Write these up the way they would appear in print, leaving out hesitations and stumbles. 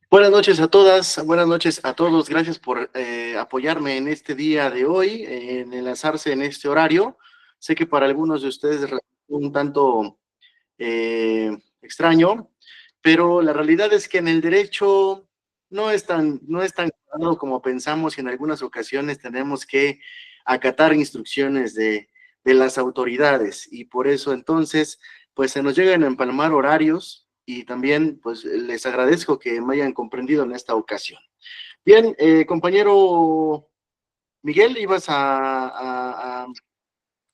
Buenas noches a todas, buenas noches a todos. Gracias por apoyarme en este día de hoy, en enlazarse en este horario. Sé que para algunos de ustedes es un tanto extraño, pero la realidad es que en el derecho no es tan claro como pensamos, y en algunas ocasiones tenemos que acatar instrucciones de las autoridades, y por eso entonces pues se nos llegan a empalmar horarios, y también pues les agradezco que me hayan comprendido en esta ocasión. Bien, compañero Miguel, ¿ibas a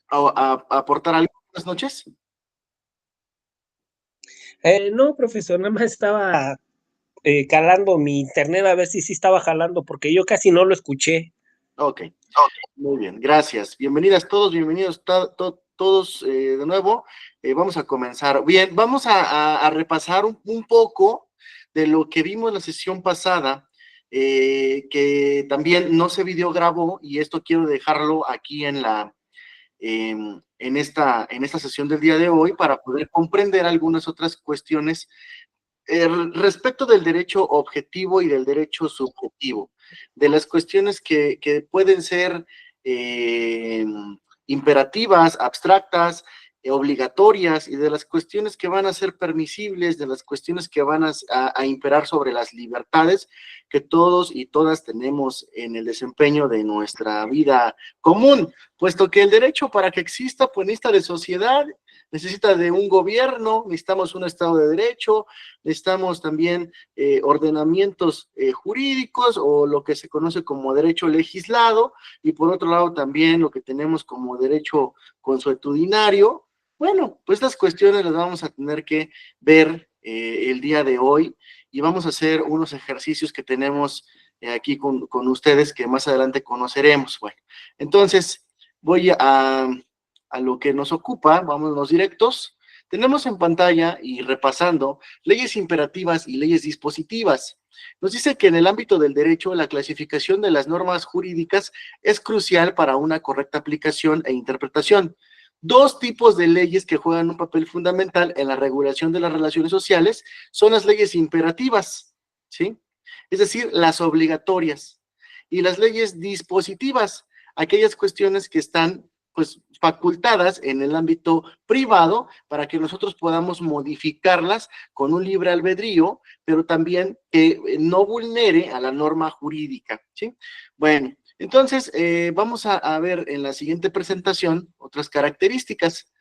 aportar algo? Buenas noches. No, profesor, nada más estaba calando mi internet a ver si sí estaba jalando, porque yo casi no lo escuché. Ok, muy bien, gracias. Bienvenidas todos, bienvenidos todos de nuevo. Vamos a comenzar. Bien, vamos a repasar un poco de lo que vimos la sesión pasada, que también no se videograbó, y esto quiero dejarlo aquí en esta sesión del día de hoy para poder comprender algunas otras cuestiones respecto del derecho objetivo y del derecho subjetivo, de las cuestiones que pueden ser eh, imperativas, abstractas, obligatorias, y de las cuestiones que van a ser permisibles, de las cuestiones que van a imperar sobre las libertades que todos y todas tenemos en el desempeño de nuestra vida común, puesto que el derecho, para que exista, pues necesita de sociedad, necesita de un gobierno, necesitamos un Estado de Derecho, necesitamos también ordenamientos jurídicos, o lo que se conoce como derecho legislado, y por otro lado también lo que tenemos como derecho consuetudinario. Bueno, pues estas cuestiones las vamos a tener que ver el día de hoy, y vamos a hacer unos ejercicios que tenemos aquí con ustedes, que más adelante conoceremos. Bueno, entonces voy a lo que nos ocupa, vámonos directos. Tenemos en pantalla, y repasando, leyes imperativas y leyes dispositivas. Nos dice que en el ámbito del derecho, la clasificación de las normas jurídicas es crucial para una correcta aplicación e interpretación. Dos tipos de leyes que juegan un papel fundamental en la regulación de las relaciones sociales son las leyes imperativas, ¿sí? Es decir, las obligatorias, y las leyes dispositivas, aquellas cuestiones que están pues facultadas en el ámbito privado para que nosotros podamos modificarlas con un libre albedrío, pero también que no vulnere a la norma jurídica, ¿sí? Bueno, entonces vamos a ver en la siguiente presentación otras características.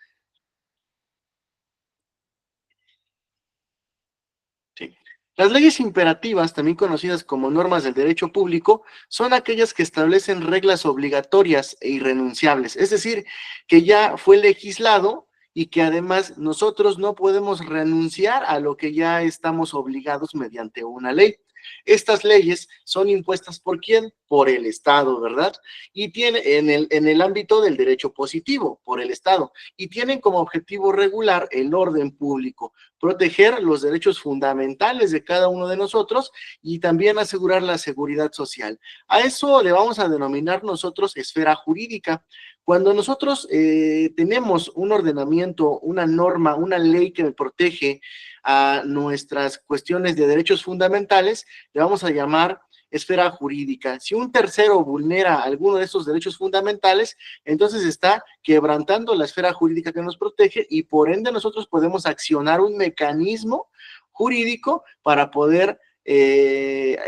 Sí. Las leyes imperativas, también conocidas como normas del derecho público, son aquellas que establecen reglas obligatorias e irrenunciables, es decir, que ya fue legislado y que además nosotros no podemos renunciar a lo que ya estamos obligados mediante una ley. Estas leyes son impuestas ¿por quién? Por el Estado, ¿verdad? Y tiene en el ámbito del derecho positivo, por el Estado, y tienen como objetivo regular el orden público, proteger los derechos fundamentales de cada uno de nosotros, y también asegurar la seguridad social. A eso le vamos a denominar nosotros esfera jurídica. Cuando nosotros tenemos un ordenamiento, una norma, una ley que protege a nuestras cuestiones de derechos fundamentales, le vamos a llamar esfera jurídica. Si un tercero vulnera alguno de esos derechos fundamentales, entonces está quebrantando la esfera jurídica que nos protege, y por ende nosotros podemos accionar un mecanismo jurídico para poder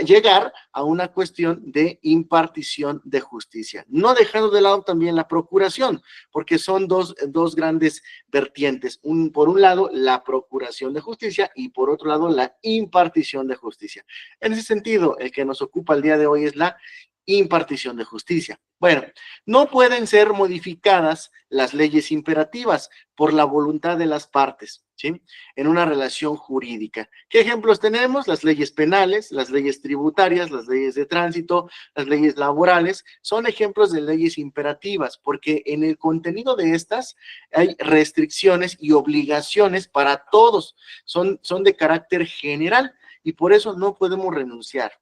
llegar a una cuestión de impartición de justicia, no dejando de lado también la procuración, porque son dos grandes vertientes. Por un lado, la procuración de justicia, y por otro lado, la impartición de justicia. En ese sentido, el que nos ocupa el día de hoy es la impartición de justicia. Bueno, no pueden ser modificadas las leyes imperativas por la voluntad de las partes, ¿sí? En una relación jurídica. ¿Qué ejemplos tenemos? Las leyes penales, las leyes tributarias, las leyes de tránsito, las leyes laborales, son ejemplos de leyes imperativas, porque en el contenido de estas hay restricciones y obligaciones para todos, son de carácter general, y por eso no podemos renunciar.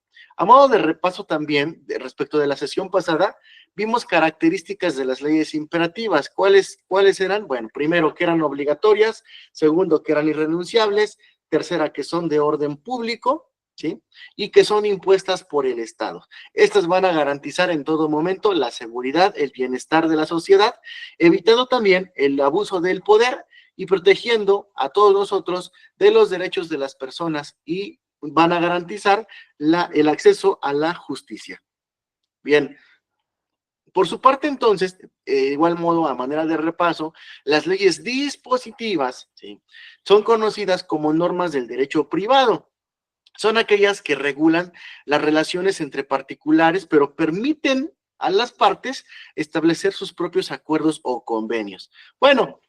A modo de repaso también, respecto de la sesión pasada, vimos características de las leyes imperativas. ¿Cuáles eran? Bueno, primero, que eran obligatorias; segundo, que eran irrenunciables; tercera, que son de orden público; ¿sí? Y que son impuestas por el Estado. Estas van a garantizar en todo momento la seguridad, el bienestar de la sociedad, evitando también el abuso del poder y protegiendo a todos nosotros de los derechos de las personas y van a garantizar el acceso a la justicia. Bien, por su parte, entonces, de igual modo, a manera de repaso, las leyes dispositivas, ¿sí?, son conocidas como normas del derecho privado. Son aquellas que regulan las relaciones entre particulares, pero permiten a las partes establecer sus propios acuerdos o convenios. Bueno,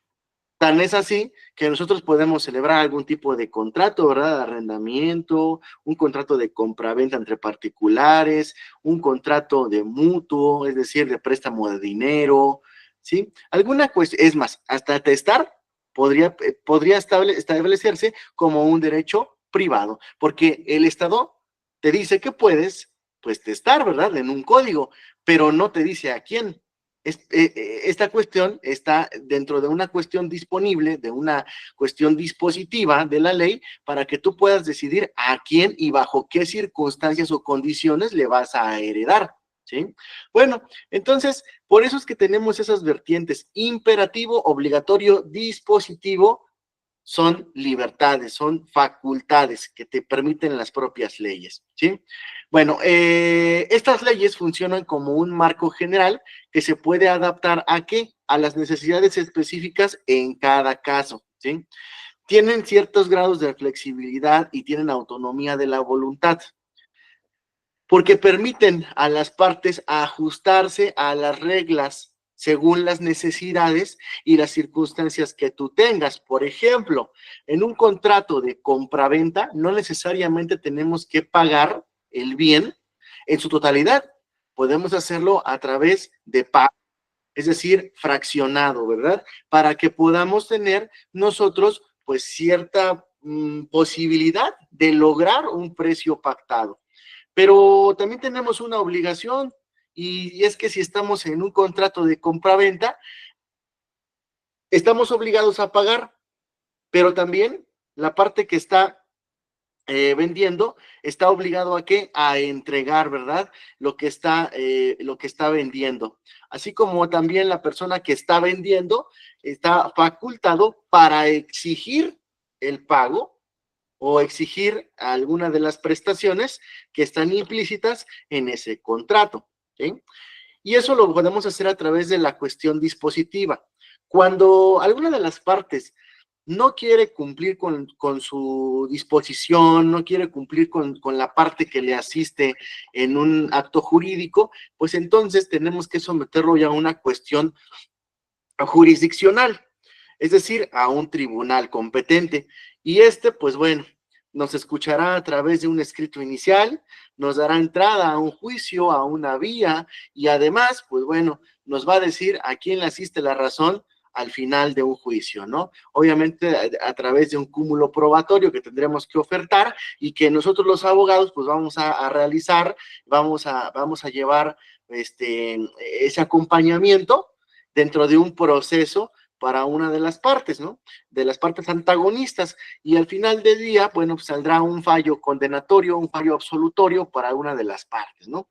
tan es así que nosotros podemos celebrar algún tipo de contrato, ¿verdad? De arrendamiento, un contrato de compraventa entre particulares, un contrato de mutuo, es decir, de préstamo de dinero, ¿sí? Alguna cuestión, es más, hasta testar podría establecerse como un derecho privado, porque el Estado te dice que puedes, pues, testar, ¿verdad? En un código, pero no te dice a quién. Esta cuestión está dentro de una cuestión disponible, de una cuestión dispositiva de la ley, para que tú puedas decidir a quién y bajo qué circunstancias o condiciones le vas a heredar, ¿sí? Bueno, entonces, por eso es que tenemos esas vertientes: imperativo, obligatorio, dispositivo. Son libertades, son facultades que te permiten las propias leyes, ¿sí? Bueno, estas leyes funcionan como un marco general que se puede adaptar ¿a qué? A las necesidades específicas en cada caso, ¿sí? Tienen ciertos grados de flexibilidad y tienen autonomía de la voluntad, porque permiten a las partes ajustarse a las reglas según las necesidades y las circunstancias que tú tengas. Por ejemplo, en un contrato de compraventa no necesariamente tenemos que pagar el bien en su totalidad. Podemos hacerlo a través de pago, es decir, fraccionado, ¿verdad? Para que podamos tener nosotros, pues, cierta posibilidad de lograr un precio pactado. Pero también tenemos una obligación, y es que si estamos en un contrato de compraventa, estamos obligados a pagar, pero también la parte que está vendiendo está obligado a qué, a entregar, ¿verdad? Lo que está vendiendo. Así como también la persona que está vendiendo está facultado para exigir el pago o exigir alguna de las prestaciones que están implícitas en ese contrato, ¿sí? Y eso lo podemos hacer a través de la cuestión dispositiva. Cuando alguna de las partes no quiere cumplir con su disposición, no quiere cumplir con la parte que le asiste en un acto jurídico, pues entonces tenemos que someterlo ya a una cuestión jurisdiccional, es decir, a un tribunal competente. Y pues bueno, nos escuchará a través de un escrito inicial, nos dará entrada a un juicio, a una vía, y además, pues bueno, nos va a decir a quién le asiste la razón al final de un juicio, ¿no? Obviamente través de un cúmulo probatorio que tendremos que ofertar y que nosotros los abogados pues vamos a realizar, vamos a llevar ese acompañamiento dentro de un proceso para una de las partes, ¿no? De las partes antagonistas, y al final del día, bueno, pues saldrá un fallo condenatorio, un fallo absolutorio para una de las partes, ¿no?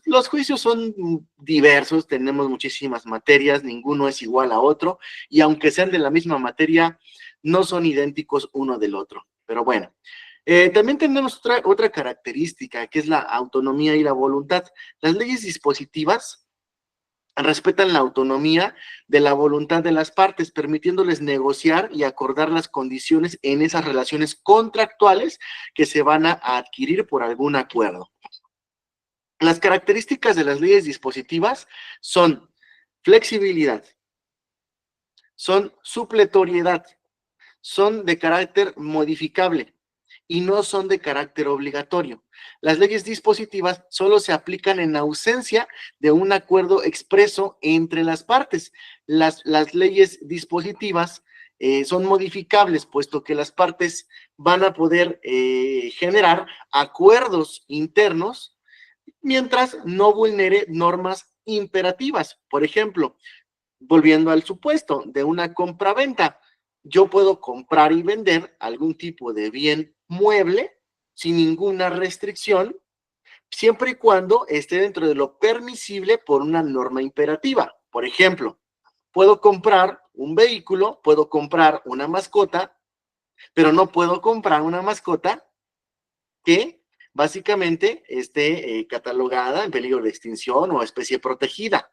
Los juicios son diversos, tenemos muchísimas materias, ninguno es igual a otro, y aunque sean de la misma materia, no son idénticos uno del otro, pero bueno. También tenemos otra característica, que es la autonomía y la voluntad. Las leyes dispositivas respetan la autonomía de la voluntad de las partes, permitiéndoles negociar y acordar las condiciones en esas relaciones contractuales que se van a adquirir por algún acuerdo. Las características de las leyes dispositivas son flexibilidad, son supletoriedad, son de carácter modificable y no son de carácter obligatorio. Las leyes dispositivas solo se aplican en ausencia de un acuerdo expreso entre las partes. Las leyes dispositivas son modificables, puesto que las partes van a poder generar acuerdos internos mientras no vulnere normas imperativas. Por ejemplo, volviendo al supuesto de una compra-venta, yo puedo comprar y vender algún tipo de bien mueble, sin ninguna restricción, siempre y cuando esté dentro de lo permisible por una norma imperativa. Por ejemplo, puedo comprar un vehículo, puedo comprar una mascota, pero no puedo comprar una mascota que básicamente esté catalogada en peligro de extinción o especie protegida.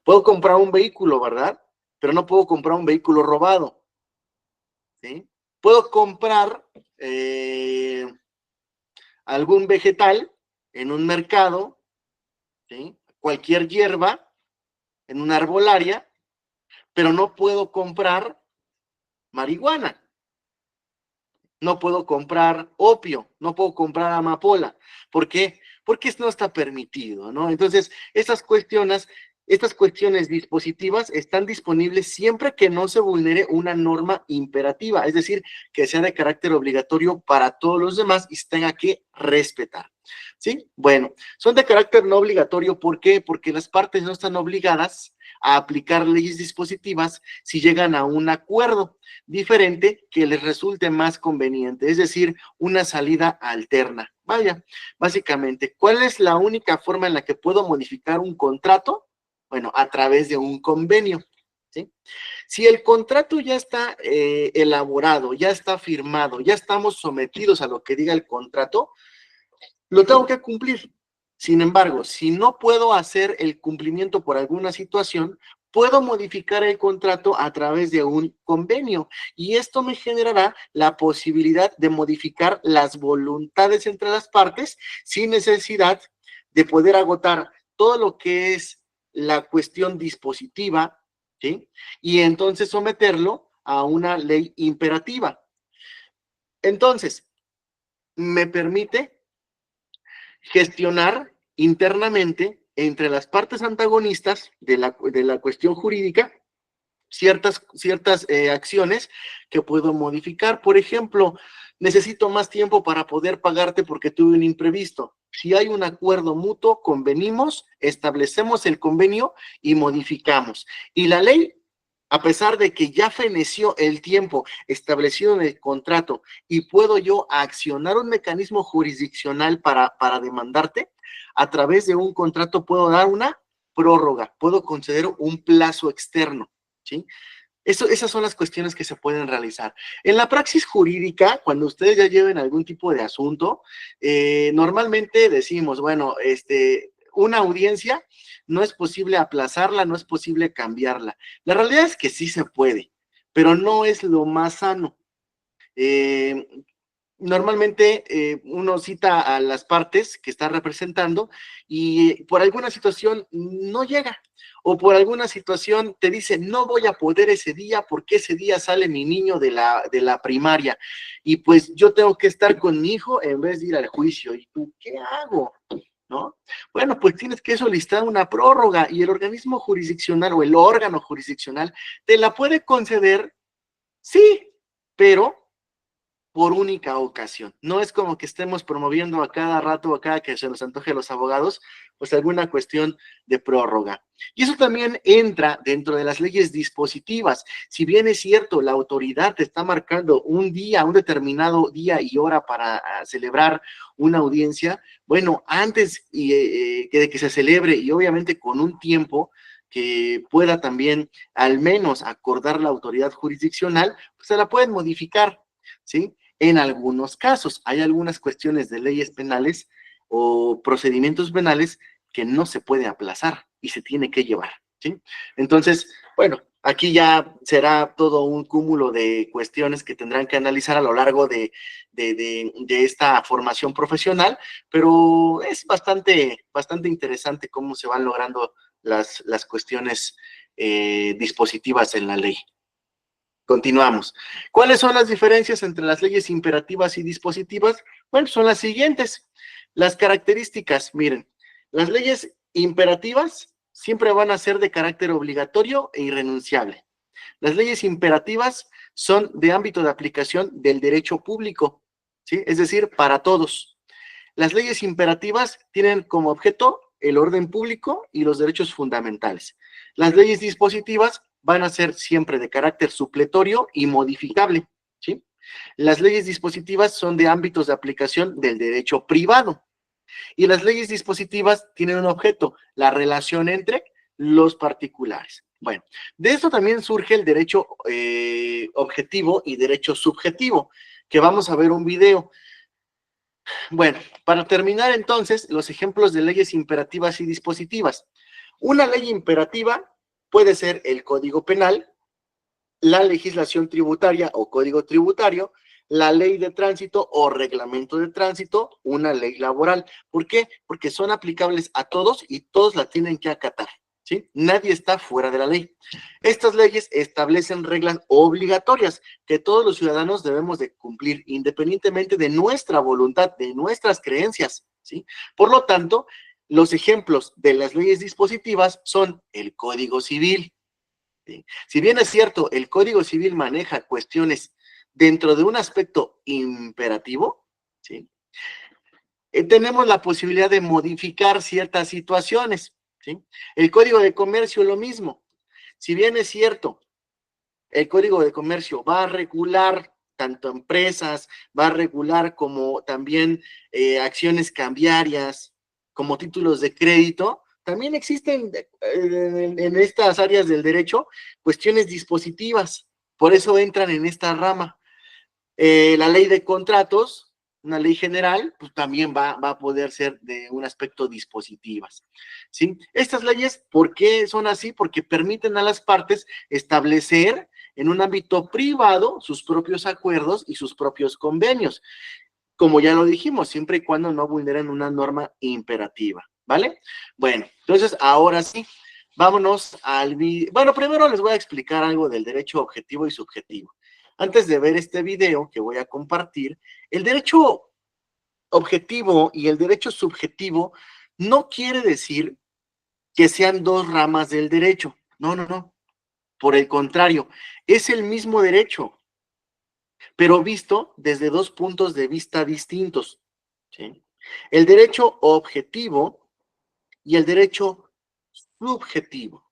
Puedo comprar un vehículo, ¿verdad? Pero no puedo comprar un vehículo robado, ¿sí? Puedo comprar algún vegetal en un mercado, ¿sí? Cualquier hierba en una arbolaria, pero no puedo comprar marihuana, no puedo comprar opio, no puedo comprar amapola. ¿Por qué? Porque esto no está permitido, ¿no? Entonces, estas cuestiones dispositivas están disponibles siempre que no se vulnere una norma imperativa, es decir, que sea de carácter obligatorio para todos los demás y se tenga que respetar. ¿Sí? Bueno, son de carácter no obligatorio, ¿por qué? Porque las partes no están obligadas a aplicar leyes dispositivas si llegan a un acuerdo diferente que les resulte más conveniente, es decir, una salida alterna. Vaya, básicamente, ¿cuál es la única forma en la que puedo modificar un contrato? Bueno, a través de un convenio, ¿sí? Si el contrato ya está elaborado, ya está firmado, ya estamos sometidos a lo que diga el contrato, lo tengo que cumplir. Sin embargo, si no puedo hacer el cumplimiento por alguna situación, puedo modificar el contrato a través de un convenio y esto me generará la posibilidad de modificar las voluntades entre las partes sin necesidad de poder agotar todo lo que es la cuestión dispositiva, ¿sí? Y entonces someterlo a una ley imperativa. Entonces, me permite gestionar internamente entre las partes antagonistas de la cuestión jurídica ciertas acciones que puedo modificar. Por ejemplo, necesito más tiempo para poder pagarte porque tuve un imprevisto. Si hay un acuerdo mutuo, convenimos, establecemos el convenio y modificamos. Y la ley, a pesar de que ya feneció el tiempo establecido en el contrato y puedo yo accionar un mecanismo jurisdiccional para demandarte, a través de un contrato puedo dar una prórroga, puedo conceder un plazo externo, ¿sí? Esas son las cuestiones que se pueden realizar. En la praxis jurídica, cuando ustedes ya lleven algún tipo de asunto, normalmente decimos, bueno, una audiencia no es posible aplazarla, no es posible cambiarla. La realidad es que sí se puede, pero no es lo más sano. Eh, Normalmente uno cita a las partes que está representando y por alguna situación no llega o por alguna situación te dice no voy a poder ese día porque ese día sale mi niño de la primaria y pues yo tengo que estar con mi hijo en vez de ir al juicio. ¿Y tú qué hago? ¿No? Bueno, pues tienes que solicitar una prórroga y el organismo jurisdiccional o el órgano jurisdiccional te la puede conceder, sí, pero por única ocasión. No es como que estemos promoviendo a cada rato, a cada que se nos antoje a los abogados, pues alguna cuestión de prórroga. Y eso también entra dentro de las leyes dispositivas. Si bien es cierto, la autoridad te está marcando un día, un determinado día y hora para celebrar una audiencia, bueno, antes de que se celebre y obviamente con un tiempo que pueda también al menos acordar la autoridad jurisdiccional, pues se la pueden modificar, ¿sí? En algunos casos, hay algunas cuestiones de leyes penales o procedimientos penales que no se puede aplazar y se tiene que llevar, ¿sí? Entonces, bueno, aquí ya será todo un cúmulo de cuestiones que tendrán que analizar a lo largo de esta formación profesional, pero es bastante interesante cómo se van logrando las cuestiones dispositivas en la ley. Continuamos. ¿Cuáles son las diferencias entre las leyes imperativas y dispositivas? Bueno, son las siguientes. Las características, miren, las leyes imperativas siempre van a ser de carácter obligatorio e irrenunciable. Las leyes imperativas son de ámbito de aplicación del derecho público, ¿sí? Es decir, para todos. Las leyes imperativas tienen como objeto el orden público y los derechos fundamentales. Las leyes dispositivas van a ser siempre de carácter supletorio y modificable, ¿sí? Las leyes dispositivas son de ámbitos de aplicación del derecho privado. Y las leyes dispositivas tienen un objeto, la relación entre los particulares. Bueno, de esto también surge el derecho objetivo y derecho subjetivo, que vamos a ver un video. Bueno, para terminar entonces, los ejemplos de leyes imperativas y dispositivas. Una ley imperativa puede ser el Código Penal, la legislación tributaria o Código Tributario, la ley de tránsito o reglamento de tránsito, una ley laboral. ¿Por qué? Porque son aplicables a todos y todos la tienen que acatar, ¿sí? Nadie está fuera de la ley. Estas leyes establecen reglas obligatorias que todos los ciudadanos debemos de cumplir independientemente de nuestra voluntad, de nuestras creencias, ¿sí? Por lo tanto, los ejemplos de las leyes dispositivas son el Código Civil. ¿Sí? Si bien es cierto, el Código Civil maneja cuestiones dentro de un aspecto imperativo, ¿sí? Tenemos la posibilidad de modificar ciertas situaciones, ¿sí? El Código de Comercio lo mismo. Si bien es cierto, el Código de Comercio va a regular tanto empresas, va a regular como también acciones cambiarias, como títulos de crédito, también existen en estas áreas del derecho cuestiones dispositivas, por eso entran en esta rama. La ley de contratos, una ley general, pues también va a poder ser de un aspecto dispositivas, ¿sí? Estas leyes, ¿por qué son así? Porque permiten a las partes establecer en un ámbito privado sus propios acuerdos y sus propios convenios, como ya lo dijimos, siempre y cuando no vulneren una norma imperativa, ¿vale? Bueno, entonces ahora sí, vámonos al video. Bueno, primero les voy a explicar algo del derecho objetivo y subjetivo. Antes de ver este video que voy a compartir, el derecho objetivo y el derecho subjetivo no quiere decir que sean dos ramas del derecho. No, no, no. Por el contrario, es el mismo derecho, pero visto desde dos puntos de vista distintos, ¿sí? El derecho objetivo y el derecho subjetivo,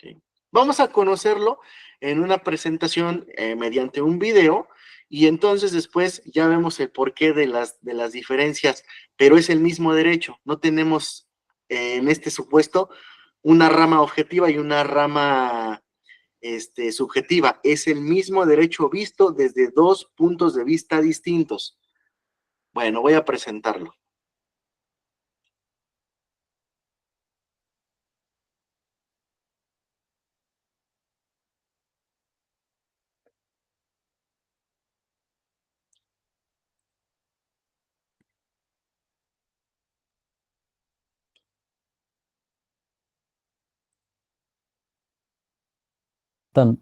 ¿sí? Vamos a conocerlo en una presentación mediante un video y entonces después ya vemos el porqué de las diferencias, pero es el mismo derecho. No tenemos en este supuesto una rama objetiva y una rama subjetiva. Es el mismo derecho visto desde dos puntos de vista distintos. Bueno, voy a presentarlo.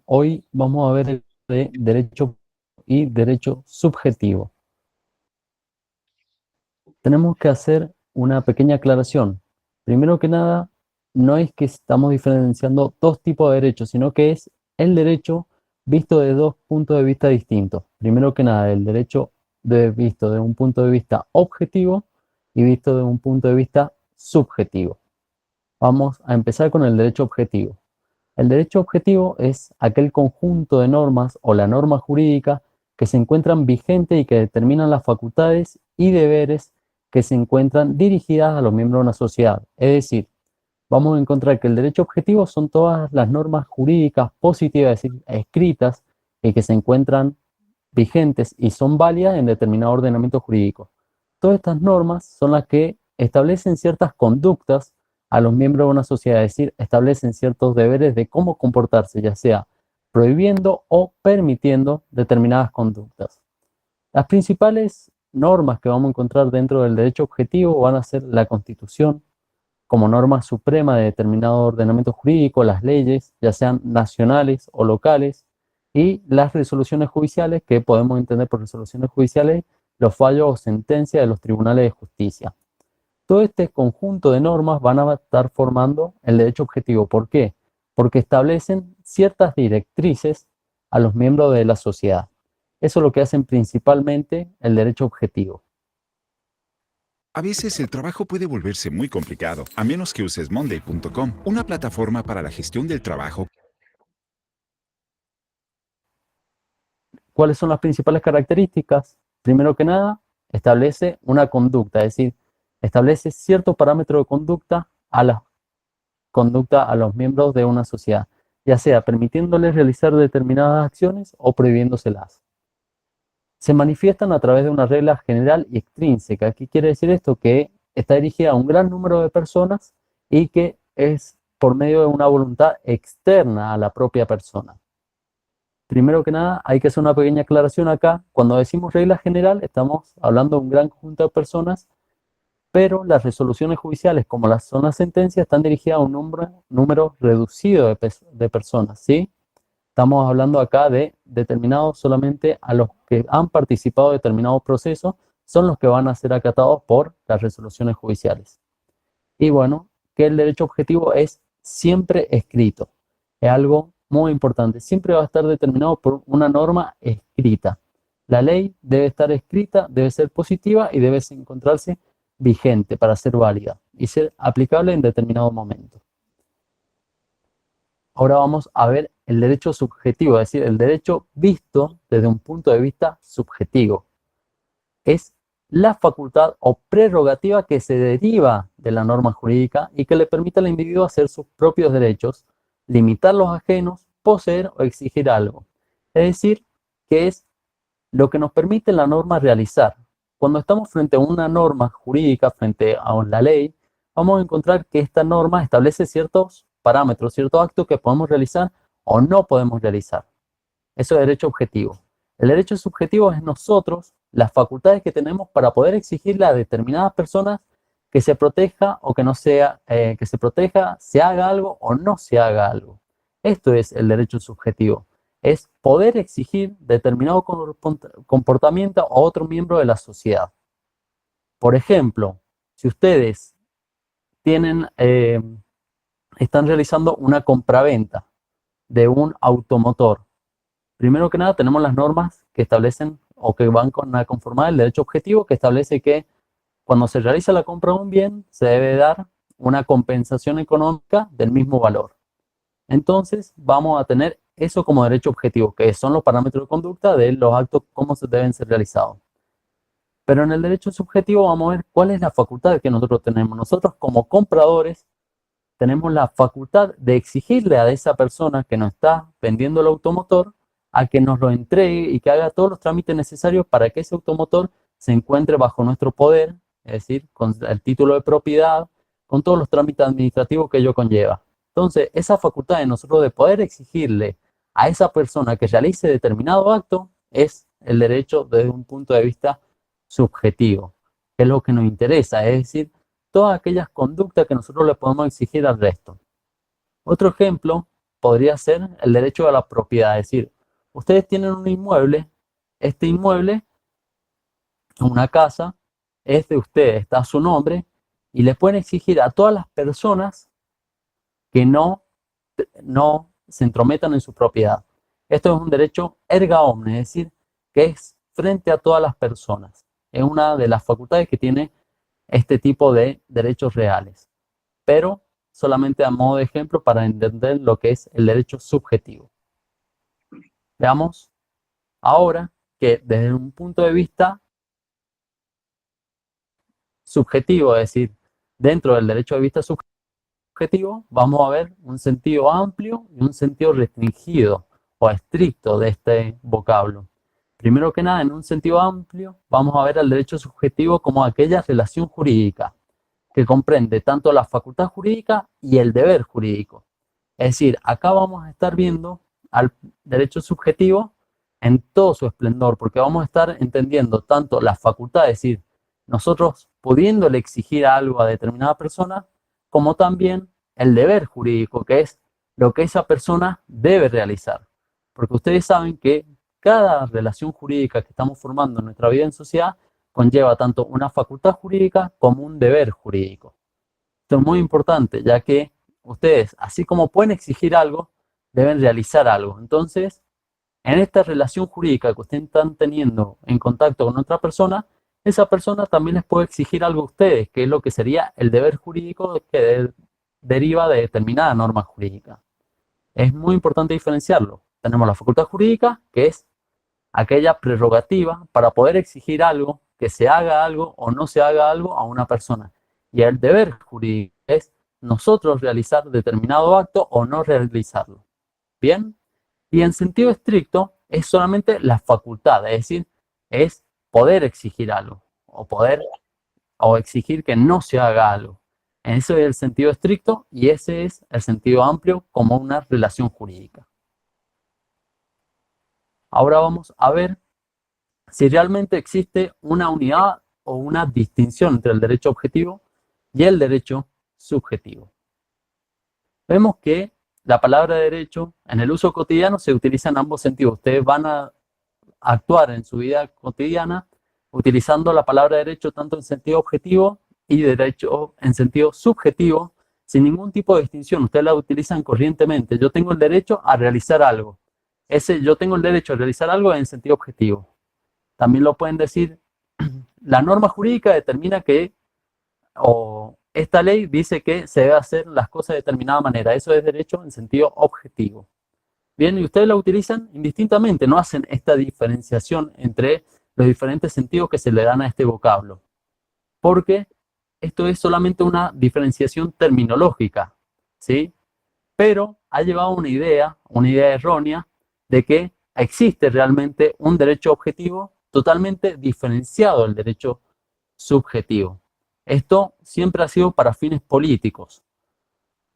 Hoy vamos a ver el de derecho y derecho subjetivo. Tenemos que hacer una pequeña aclaración. Primero que nada, no es que estamos diferenciando dos tipos de derechos, sino que es el derecho visto de dos puntos de vista distintos. Primero que nada, el derecho visto de un punto de vista objetivo y visto de un punto de vista subjetivo. Vamos a empezar con el derecho objetivo. El derecho objetivo es aquel conjunto de normas o la norma jurídica que se encuentran vigentes y que determinan las facultades y deberes que se encuentran dirigidas a los miembros de una sociedad. Es decir, vamos a encontrar que el derecho objetivo son todas las normas jurídicas positivas, es decir, escritas, y que se encuentran vigentes y son válidas en determinado ordenamiento jurídico. Todas estas normas son las que establecen ciertas conductas a los miembros de una sociedad, es decir, establecen ciertos deberes de cómo comportarse, ya sea prohibiendo o permitiendo determinadas conductas. Las principales normas que vamos a encontrar dentro del derecho objetivo van a ser la Constitución, como norma suprema de determinado ordenamiento jurídico, las leyes, ya sean nacionales o locales, y las resoluciones judiciales, que podemos entender por resoluciones judiciales los fallos o sentencias de los tribunales de justicia. Todo este conjunto de normas van a estar formando el derecho objetivo. ¿Por qué? Porque establecen ciertas directrices a los miembros de la sociedad. Eso es lo que hacen principalmente el derecho objetivo. A veces el trabajo puede volverse muy complicado, a menos que uses Monday.com, una plataforma para la gestión del trabajo. ¿cuáles son las principales características? Primero que nada, establece una conducta, es decir, establece cierto parámetro de conducta a los miembros de una sociedad, ya sea permitiéndoles realizar determinadas acciones o prohibiéndoselas. Se manifiestan a través de una regla general y extrínseca. ¿Qué quiere decir esto? Que está dirigida a un gran número de personas y que es por medio de una voluntad externa a la propia persona. Primero que nada, hay que hacer una pequeña aclaración acá. Cuando decimos regla general, estamos hablando de un gran conjunto de personas, pero las resoluciones judiciales, como las son las sentencias, están dirigidas a un número reducido de personas, ¿sí? Estamos hablando acá de determinados solamente a los que han participado de determinado proceso, son los que van a ser acatados por las resoluciones judiciales. Y bueno, que el derecho objetivo es siempre escrito. Es algo muy importante. Siempre va a estar determinado por una norma escrita. La ley debe estar escrita, debe ser positiva y debe encontrarse vigente para ser válida y ser aplicable en determinado momento. Ahora vamos a ver el derecho subjetivo, es decir, el derecho visto desde un punto de vista subjetivo. Es la facultad o prerrogativa que se deriva de la norma jurídica y que le permite al individuo hacer sus propios derechos, limitar los ajenos, poseer o exigir algo. Es decir, que es lo que nos permite la norma realizar. Cuando estamos frente a una norma jurídica, frente a la ley, vamos a encontrar que esta norma establece ciertos parámetros, ciertos actos que podemos realizar o no podemos realizar. Eso es derecho objetivo. El derecho subjetivo es nosotros, las facultades que tenemos para poder exigirle a determinadas personas que se proteja o que no sea, que se proteja, se haga algo o no se haga algo. Esto es el derecho subjetivo. Es poder exigir determinado comportamiento a otro miembro de la sociedad. Por ejemplo, si ustedes están realizando una compraventa de un automotor, primero que nada tenemos las normas que establecen o que van a conformar el derecho objetivo, que establece que cuando se realiza la compra de un bien se debe dar una compensación económica del mismo valor. Entonces vamos a tener eso como derecho objetivo, que son los parámetros de conducta de los actos, cómo se deben ser realizados. Pero en el derecho subjetivo vamos a ver cuál es la facultad que nosotros tenemos. Nosotros como compradores tenemos la facultad de exigirle a esa persona que nos está vendiendo el automotor a que nos lo entregue y que haga todos los trámites necesarios para que ese automotor se encuentre bajo nuestro poder, es decir, con el título de propiedad, con todos los trámites administrativos que ello conlleva. Entonces, esa facultad de nosotros de poder exigirle a esa persona que realice determinado acto es el derecho desde un punto de vista subjetivo, que es lo que nos interesa, es decir, todas aquellas conductas que nosotros le podemos exigir al resto. Otro ejemplo podría ser el derecho a la propiedad, es decir, ustedes tienen un inmueble, este inmueble, una casa, es de ustedes, está a su nombre, y le pueden exigir a todas las personas que no se entrometan en su propiedad. Esto es un derecho erga omnes, es decir, que es frente a todas las personas. Es una de las facultades que tiene este tipo de derechos reales, pero solamente a modo de ejemplo para entender lo que es el derecho subjetivo. Veamos ahora que desde un punto de vista subjetivo, es decir, dentro del derecho de vista subjetivo, vamos a ver un sentido amplio y un sentido restringido o estricto de este vocablo. Primero que nada, en un sentido amplio, vamos a ver el derecho subjetivo como aquella relación jurídica que comprende tanto la facultad jurídica y el deber jurídico. Es decir, acá vamos a estar viendo al derecho subjetivo en todo su esplendor, porque vamos a estar entendiendo tanto la facultad, es decir, nosotros pudiéndole exigir algo a determinada persona, como también el deber jurídico, que es lo que esa persona debe realizar. Porque ustedes saben que cada relación jurídica que estamos formando en nuestra vida en sociedad conlleva tanto una facultad jurídica como un deber jurídico. Esto es muy importante, ya que ustedes, así como pueden exigir algo, deben realizar algo. Entonces, en esta relación jurídica que ustedes están teniendo en contacto con otra persona, esa persona también les puede exigir algo a ustedes, que es lo que sería el deber jurídico que deriva de determinada norma jurídica. Es muy importante diferenciarlo. Tenemos la facultad jurídica, que es aquella prerrogativa para poder exigir algo, que se haga algo o no se haga algo a una persona. Y el deber jurídico es nosotros realizar determinado acto o no realizarlo. ¿Bien? Y en sentido estricto es solamente la facultad, es decir, es poder exigir algo o exigir que no se haga algo. Eso es el sentido estricto y ese es el sentido amplio como una relación jurídica. Ahora vamos a ver si realmente existe una unidad o una distinción entre el derecho objetivo y el derecho subjetivo. Vemos que la palabra derecho en el uso cotidiano se utiliza en ambos sentidos. Ustedes van a actuar en su vida cotidiana utilizando la palabra derecho tanto en sentido objetivo y derecho en sentido subjetivo, sin ningún tipo de distinción. Ustedes la utilizan corrientemente. Yo tengo el derecho a realizar algo. Yo tengo el derecho a realizar algo en sentido objetivo. También lo pueden decir, la norma jurídica determina que, o esta ley dice que se debe hacer las cosas de determinada manera. Eso es derecho en sentido objetivo. Bien, y ustedes la utilizan indistintamente, no hacen esta diferenciación entre los diferentes sentidos que se le dan a este vocablo. Porque esto es solamente una diferenciación terminológica, ¿sí? Pero ha llevado a una idea errónea, de que existe realmente un derecho objetivo totalmente diferenciado del derecho subjetivo. Esto siempre ha sido para fines políticos.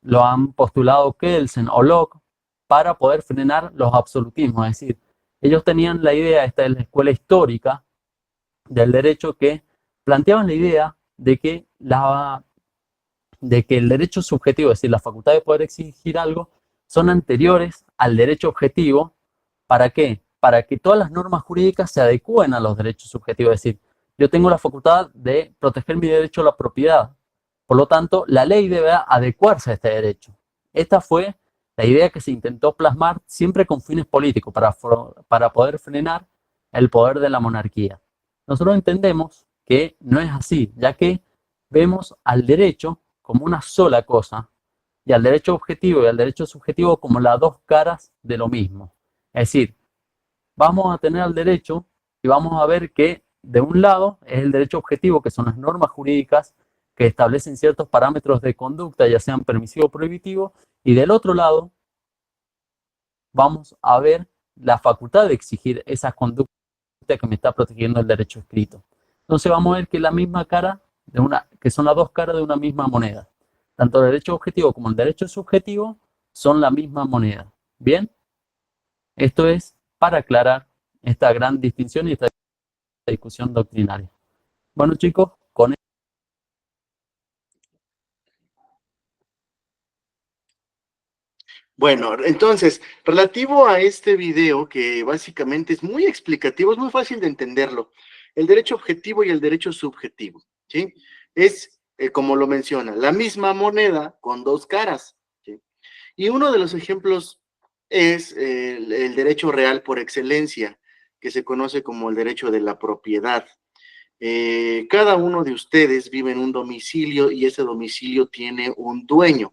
Lo han postulado Kelsen o Locke para poder frenar los absolutismos. Es decir, ellos tenían la idea, esta es la escuela histórica del derecho, que planteaban la idea de que el derecho subjetivo, es decir, la facultad de poder exigir algo, son anteriores al derecho objetivo. ¿Para qué? Para que todas las normas jurídicas se adecúen a los derechos subjetivos. Es decir, yo tengo la facultad de proteger mi derecho a la propiedad. Por lo tanto, la ley debe adecuarse a este derecho. Esta fue la idea que se intentó plasmar siempre con fines políticos, para poder frenar el poder de la monarquía. Nosotros entendemos que no es así, ya que vemos al derecho como una sola cosa y al derecho objetivo y al derecho subjetivo como las dos caras de lo mismo. Es decir, vamos a tener al derecho y vamos a ver que de un lado es el derecho objetivo, que son las normas jurídicas que establecen ciertos parámetros de conducta, ya sean permisivos o prohibitivos, y del otro lado vamos a ver la facultad de exigir esas conductas que me está protegiendo el derecho escrito. Entonces vamos a ver que la misma cara que son las dos caras de una misma moneda. Tanto el derecho objetivo como el derecho subjetivo son la misma moneda. ¿Bien? Esto es para aclarar esta gran distinción y esta discusión doctrinaria. Bueno, chicos, con esto. Bueno, entonces, relativo a este video, que básicamente es muy explicativo, es muy fácil de entenderlo, el derecho objetivo y el derecho subjetivo, ¿sí? Es, como lo menciona, la misma moneda con dos caras, ¿sí? Y uno de los ejemplos es el derecho real por excelencia, que se conoce como el derecho de la propiedad. Cada uno de ustedes vive en un domicilio y ese domicilio tiene un dueño,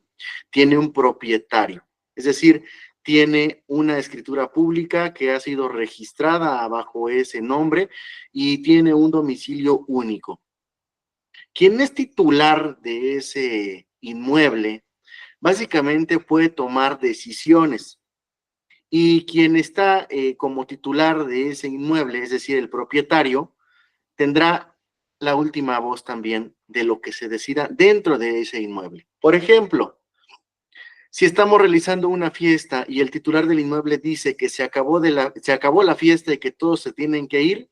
tiene un propietario. Es decir, tiene una escritura pública que ha sido registrada bajo ese nombre y tiene un domicilio único. Quien es titular de ese inmueble, básicamente puede tomar decisiones. Y quien está como titular de ese inmueble, es decir, el propietario, tendrá la última voz también de lo que se decida dentro de ese inmueble. Por ejemplo, si estamos realizando una fiesta y el titular del inmueble dice que se acabó la fiesta y que todos se tienen que ir,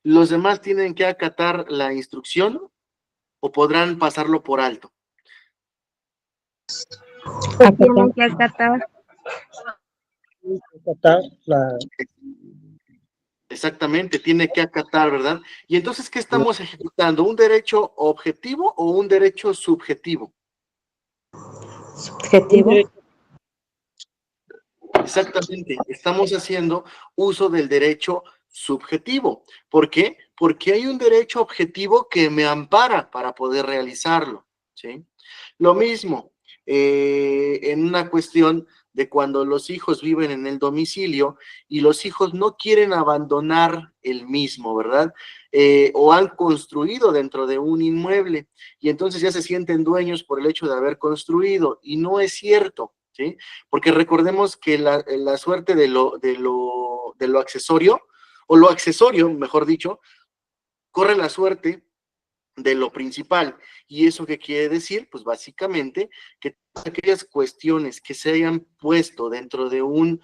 ¿los demás tienen que acatar la instrucción o podrán pasarlo por alto? Tienen que acatar. Exactamente, tiene que acatar, ¿verdad? Y entonces, ¿qué estamos ejecutando? ¿Un derecho objetivo o un derecho subjetivo? Subjetivo. Exactamente, estamos haciendo uso del derecho subjetivo. ¿Por qué? Porque hay un derecho objetivo que me ampara para poder realizarlo, ¿sí? Lo mismo, en una cuestión de cuando los hijos viven en el domicilio y los hijos no quieren abandonar el mismo, ¿verdad? O han construido dentro de un inmueble y entonces ya se sienten dueños por el hecho de haber construido, y no es cierto, ¿sí? Porque recordemos que la suerte de lo accesorio, o lo accesorio, mejor dicho, corre la suerte de lo principal. ¿Y eso qué quiere decir? Pues básicamente que todas aquellas cuestiones que se hayan puesto dentro de un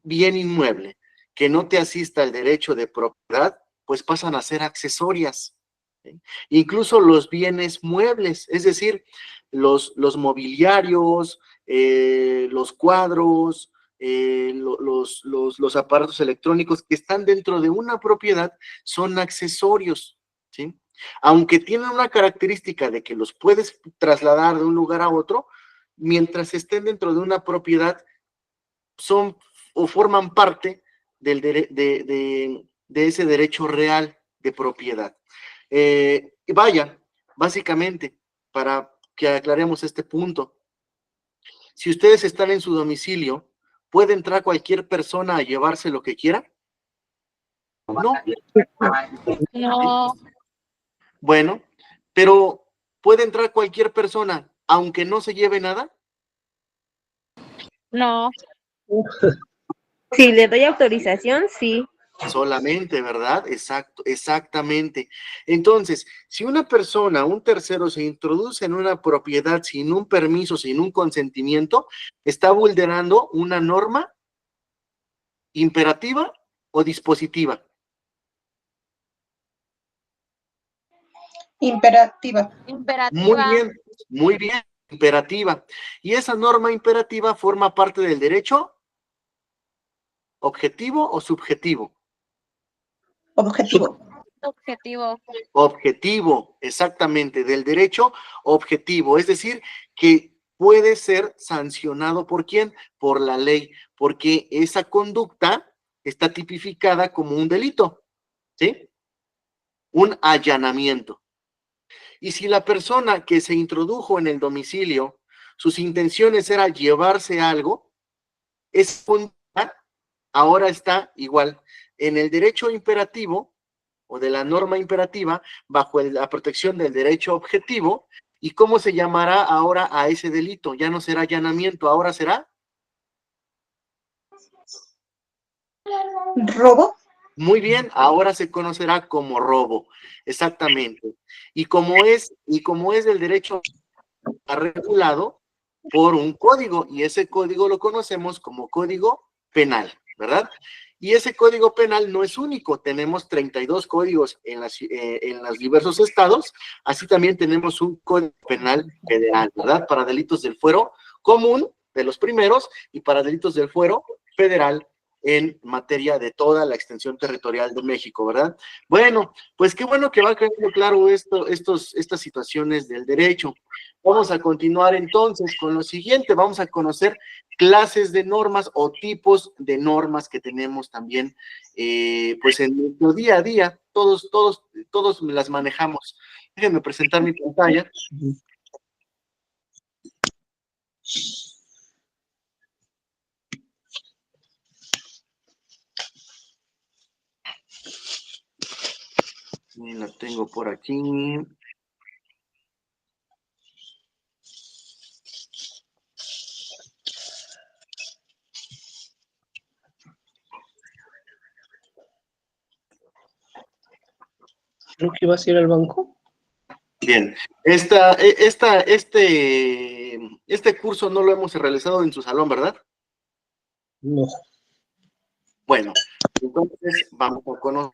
bien inmueble que no te asista el derecho de propiedad, pues pasan a ser accesorias, ¿sí? Incluso los bienes muebles, es decir, los mobiliarios, los cuadros, los aparatos electrónicos que están dentro de una propiedad son accesorios, ¿sí? Aunque tienen una característica de que los puedes trasladar de un lugar a otro, mientras estén dentro de una propiedad, son o forman parte de ese derecho real de propiedad. Y vaya, básicamente, para que aclaremos este punto, si ustedes están en su domicilio, ¿puede entrar cualquier persona a llevarse lo que quiera? No. No, Bueno, pero ¿puede entrar cualquier persona aunque no se lleve nada? no. Si le doy autorización, sí. Solamente, ¿verdad? Exacto, exactamente. Entonces, si una persona, un tercero, se introduce en una propiedad sin un permiso, sin un consentimiento, está vulnerando una norma imperativa o dispositiva. Imperativa. Imperativa. Muy bien, imperativa. Y esa norma imperativa forma parte del derecho objetivo o subjetivo. Objetivo. Objetivo. Objetivo, exactamente, del derecho objetivo, es decir, que puede ser sancionado ¿por quién? Por la ley, porque esa conducta está tipificada como un delito, ¿sí? Un allanamiento. Y si la persona que se introdujo en el domicilio, sus intenciones era llevarse algo, esa conducta ahora está igual en el derecho imperativo o de la norma imperativa bajo la protección del derecho objetivo. ¿Y cómo se llamará ahora a ese delito? Ya no será allanamiento, ahora será Robo. muy bien, ahora se conocerá como robo, exactamente. Y como es del derecho regulado por un código, y ese código lo conocemos como Código Penal, ¿verdad? Y ese Código Penal no es único, tenemos 32 códigos en los diversos estados, así también tenemos un Código Penal federal, ¿verdad? Para delitos del fuero común, de los primeros, y para delitos del fuero federal en materia de toda la extensión territorial de México, ¿verdad? Bueno, pues qué bueno que va quedando claro estas situaciones del derecho. Vamos a continuar entonces con lo siguiente, vamos a conocer clases de normas o tipos de normas que tenemos también, pues en nuestro día a día, todos las manejamos. Déjenme presentar mi pantalla. Y la tengo por aquí. Creo que ibas a ir al banco. Bien, este curso no lo hemos realizado en su salón, ¿verdad? No. Bueno, entonces vamos a conocer.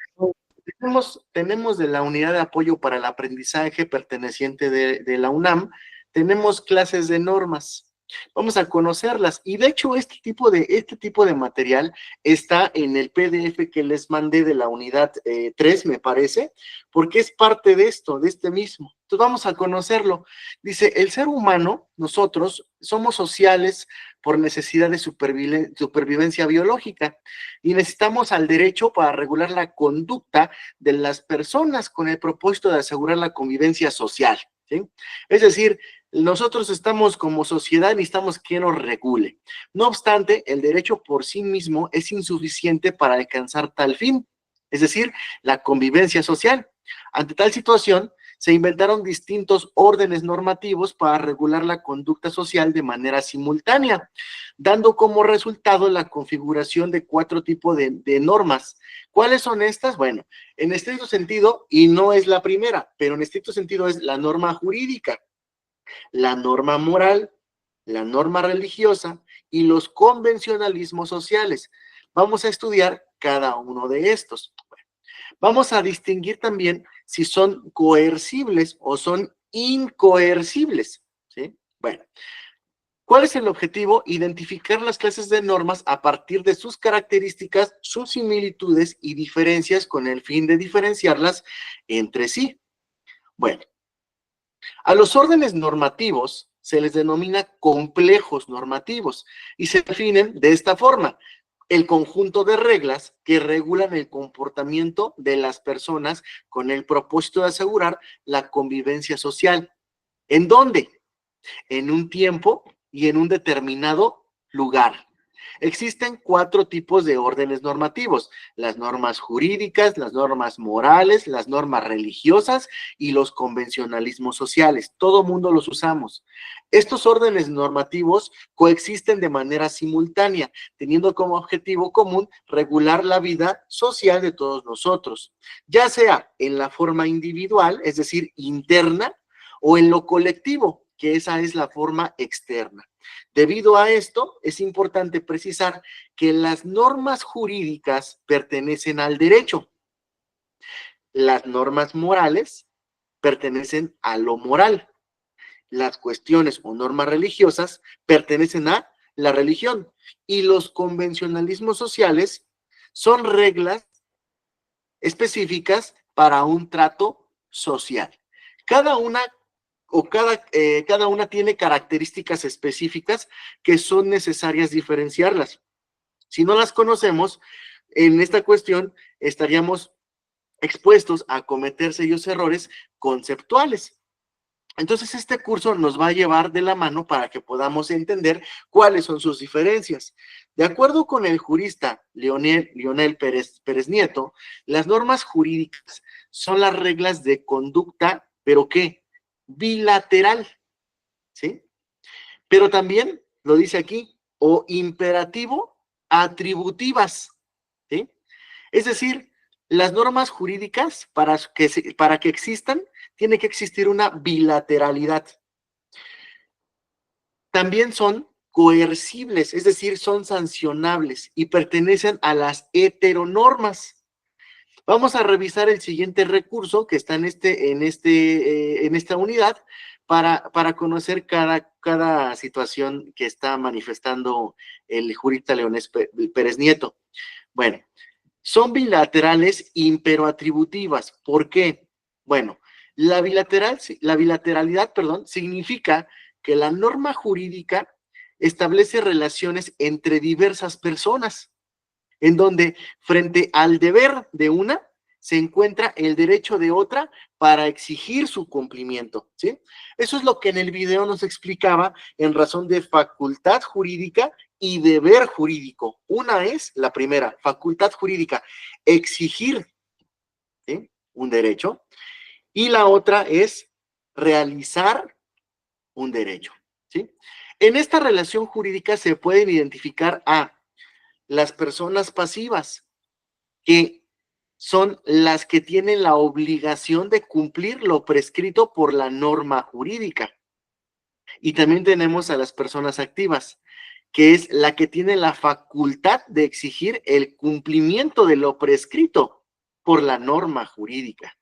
Tenemos de la Unidad de Apoyo para el Aprendizaje perteneciente de la UNAM, tenemos clases de normas. Vamos a conocerlas, y de hecho este tipo de material está en el PDF que les mandé de la unidad 3, me parece, porque es parte de esto, de este mismo. Entonces vamos a conocerlo. Dice, el ser humano, nosotros, somos sociales por necesidad de supervivencia biológica, y necesitamos al derecho para regular la conducta de las personas con el propósito de asegurar la convivencia social, ¿sí? Es decir, nosotros estamos como sociedad, necesitamos que nos regule. No obstante, el derecho por sí mismo es insuficiente para alcanzar tal fin, es decir, la convivencia social. Ante tal situación, se inventaron distintos órdenes normativos para regular la conducta social de manera simultánea, dando como resultado la configuración de 4 tipos de normas. ¿Cuáles son estas? Bueno, en estricto sentido, y no es la primera, pero en estricto sentido es la norma jurídica, la norma moral, la norma religiosa y los convencionalismos sociales. Vamos a estudiar cada uno de estos. Bueno, vamos a distinguir también si son coercibles o son incoercibles, ¿sí? Bueno, ¿cuál es el objetivo? Identificar las clases de normas a partir de sus características, sus similitudes y diferencias con el fin de diferenciarlas entre sí. Bueno, a los órdenes normativos se les denomina complejos normativos y se definen de esta forma: el conjunto de reglas que regulan el comportamiento de las personas con el propósito de asegurar la convivencia social. ¿En dónde? En un tiempo y en un determinado lugar. Existen 4 tipos de órdenes normativos: las normas jurídicas, las normas morales, las normas religiosas y los convencionalismos sociales. Todo mundo los usamos. Estos órdenes normativos coexisten de manera simultánea, teniendo como objetivo común regular la vida social de todos nosotros, ya sea en la forma individual, es decir, interna, o en lo colectivo, que esa es la forma externa. Debido a esto, es importante precisar que las normas jurídicas pertenecen al derecho. Las normas morales pertenecen a lo moral. Las cuestiones o normas religiosas pertenecen a la religión. Y los convencionalismos sociales son reglas específicas para un trato social. Cada una tiene características específicas que son necesarias diferenciarlas. Si no las conocemos, en esta cuestión estaríamos expuestos a cometer serios errores conceptuales. Entonces, este curso nos va a llevar de la mano para que podamos entender cuáles son sus diferencias. De acuerdo con el jurista Leonel Pérez Nieto, las normas jurídicas son las reglas de conducta, ¿pero qué? Bilateral, ¿sí? Pero también, lo dice aquí, o imperativo atributivas, ¿sí? Es decir, las normas jurídicas, para que existan, tiene que existir una bilateralidad. También son coercibles, es decir, son sancionables y pertenecen a las heteronormas. Vamos a revisar el siguiente recurso que está en esta unidad para conocer cada situación que está manifestando el jurista Leonel Pérez Nieto. Bueno, son bilaterales imperoatributivas. ¿Por qué? Bueno, la bilateralidad, significa que la norma jurídica establece relaciones entre diversas personas, en donde frente al deber de una se encuentra el derecho de otra para exigir su cumplimiento, ¿sí? Eso es lo que en el video nos explicaba en razón de facultad jurídica y deber jurídico. Una es, la primera, facultad jurídica, exigir, ¿sí?, un derecho, y la otra es realizar un derecho, ¿sí? En esta relación jurídica se pueden identificar a las personas pasivas, que son las que tienen la obligación de cumplir lo prescrito por la norma jurídica. Y también tenemos a las personas activas, que es la que tiene la facultad de exigir el cumplimiento de lo prescrito por la norma jurídica.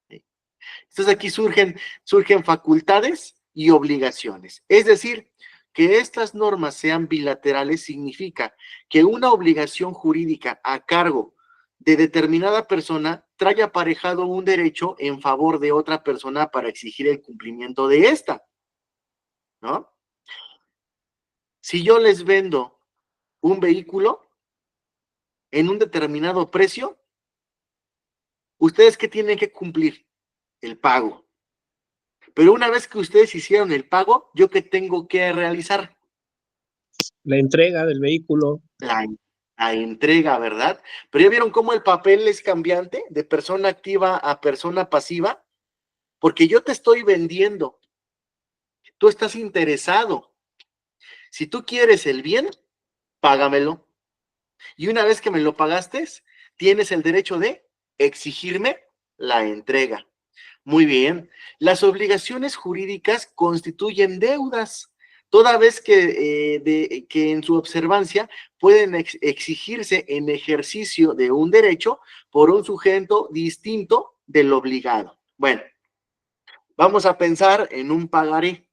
Entonces aquí surgen facultades y obligaciones. Es decir, que estas normas sean bilaterales significa que una obligación jurídica a cargo de determinada persona trae aparejado un derecho en favor de otra persona para exigir el cumplimiento de esta, ¿no? Si yo les vendo un vehículo en un determinado precio, ¿ustedes qué tienen que cumplir? El pago. Pero una vez que ustedes hicieron el pago, ¿yo qué tengo que realizar? La entrega del vehículo. La entrega, ¿verdad? Pero ya vieron cómo el papel es cambiante de persona activa a persona pasiva, porque yo te estoy vendiendo, tú estás interesado. Si tú quieres el bien, págamelo. Y una vez que me lo pagaste, tienes el derecho de exigirme la entrega. Muy bien. Las obligaciones jurídicas constituyen deudas, toda vez que en su observancia pueden exigirse en ejercicio de un derecho por un sujeto distinto del obligado. Bueno, vamos a pensar en un pagaré.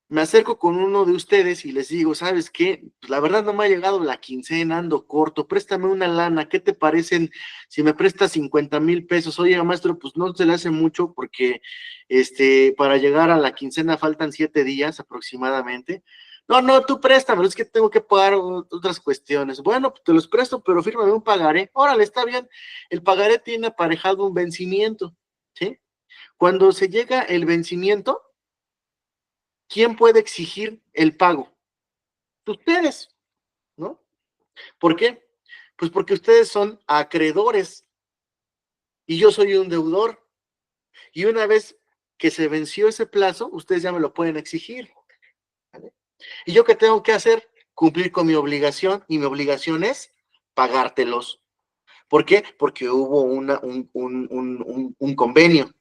Me acerco con uno de ustedes y les digo, ¿sabes qué? Pues la verdad no me ha llegado la quincena, ando corto, préstame una lana, ¿qué te parecen si me prestas 50,000 pesos? Oye, maestro, pues no se le hace mucho porque para llegar a la quincena faltan 7 días aproximadamente. No, tú préstame, es que tengo que pagar otras cuestiones. Bueno, pues te los presto, pero fírmame un pagaré. Órale, está bien. El pagaré tiene aparejado un vencimiento, ¿sí? Cuando se llega el vencimiento, ¿quién puede exigir el pago? Ustedes, ¿no? ¿Por qué? Pues porque ustedes son acreedores y yo soy un deudor. Y una vez que se venció ese plazo, ustedes ya me lo pueden exigir. ¿Vale? ¿Y yo qué tengo que hacer? Cumplir con mi obligación, y mi obligación es pagártelos. ¿Por qué? Porque hubo un convenio.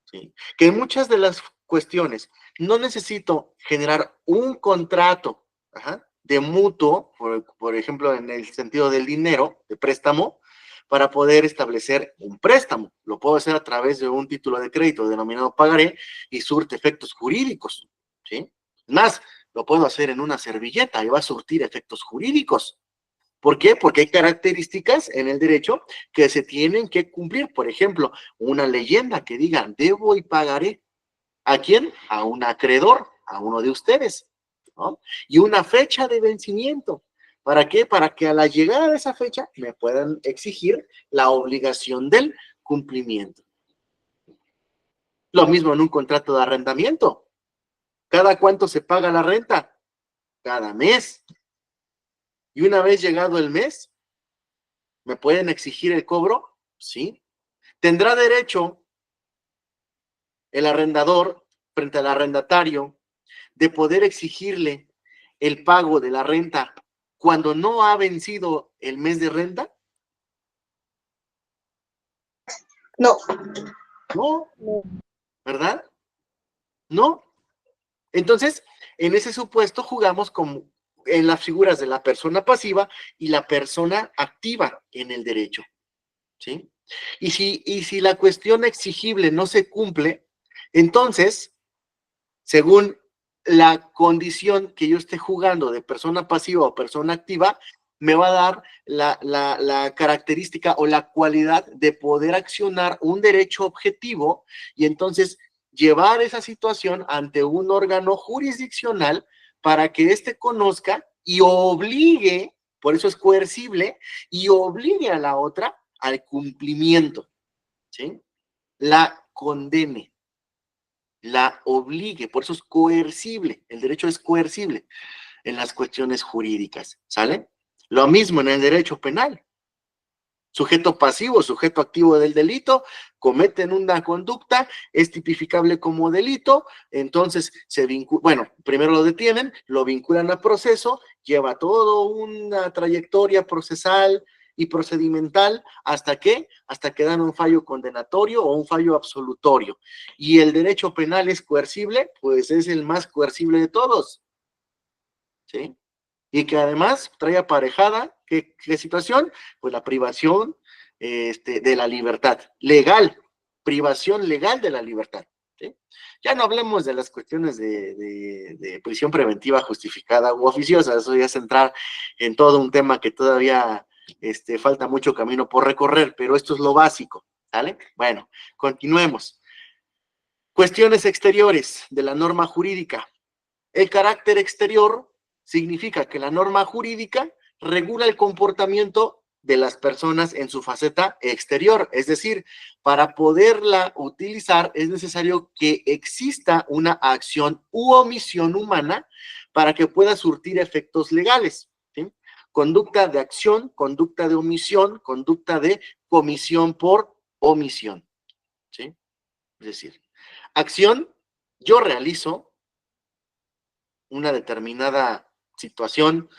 ¿Sí? Que en muchas de las cuestiones no necesito generar un contrato de mutuo, por ejemplo, en el sentido del dinero, de préstamo, para poder establecer un préstamo. Lo puedo hacer a través de un título de crédito denominado pagaré y surte efectos jurídicos, ¿sí? Más, lo puedo hacer en una servilleta y va a surtir efectos jurídicos. ¿Por qué? Porque hay características en el derecho que se tienen que cumplir. Por ejemplo, una leyenda que diga, debo y pagaré. ¿A quién? A un acreedor, a uno de ustedes, ¿no? Y una fecha de vencimiento. ¿Para qué? Para que a la llegada de esa fecha me puedan exigir la obligación del cumplimiento. Lo mismo en un contrato de arrendamiento. ¿Cada cuánto se paga la renta? Cada mes. Y una vez llegado el mes, ¿me pueden exigir el cobro? Sí. ¿Tendrá derecho el arrendador frente al arrendatario de poder exigirle el pago de la renta cuando no ha vencido el mes de renta? No. No, ¿verdad? No. Entonces, en ese supuesto jugamos como en las figuras de la persona pasiva y la persona activa en el derecho, ¿sí? Y si la cuestión exigible no se cumple, entonces, según la condición que yo esté jugando de persona pasiva o persona activa, me va a dar la característica o la cualidad de poder accionar un derecho objetivo y entonces llevar esa situación ante un órgano jurisdiccional para que éste conozca y obligue, por eso es coercible, y obligue a la otra al cumplimiento, ¿sí? La condene, la obligue, por eso es coercible, el derecho es coercible en las cuestiones jurídicas, ¿sale? Lo mismo en el derecho penal. Sujeto pasivo, sujeto activo del delito, cometen una conducta, es tipificable como delito, entonces se vincula, bueno, primero lo detienen, lo vinculan a proceso, lleva toda una trayectoria procesal y procedimental, ¿hasta qué? Hasta que dan un fallo condenatorio o un fallo absolutorio. ¿Y el derecho penal es coercible? Pues es el más coercible de todos, ¿sí? Y que además trae aparejada, ¿qué situación? Pues la privación de la libertad legal, privación legal de la libertad, ¿sí? Ya no hablemos de las cuestiones de prisión preventiva justificada u oficiosa, eso ya es entrar en todo un tema que todavía falta mucho camino por recorrer, pero esto es lo básico, ¿sale? Bueno, continuemos. Cuestiones exteriores de la norma jurídica. El carácter exterior significa que la norma jurídica regula el comportamiento de las personas en su faceta exterior. Es decir, para poderla utilizar es necesario que exista una acción u omisión humana para que pueda surtir efectos legales. ¿Sí? Conducta de acción, conducta de omisión, conducta de comisión por omisión. ¿Sí? Es decir, acción, yo realizo una determinada situación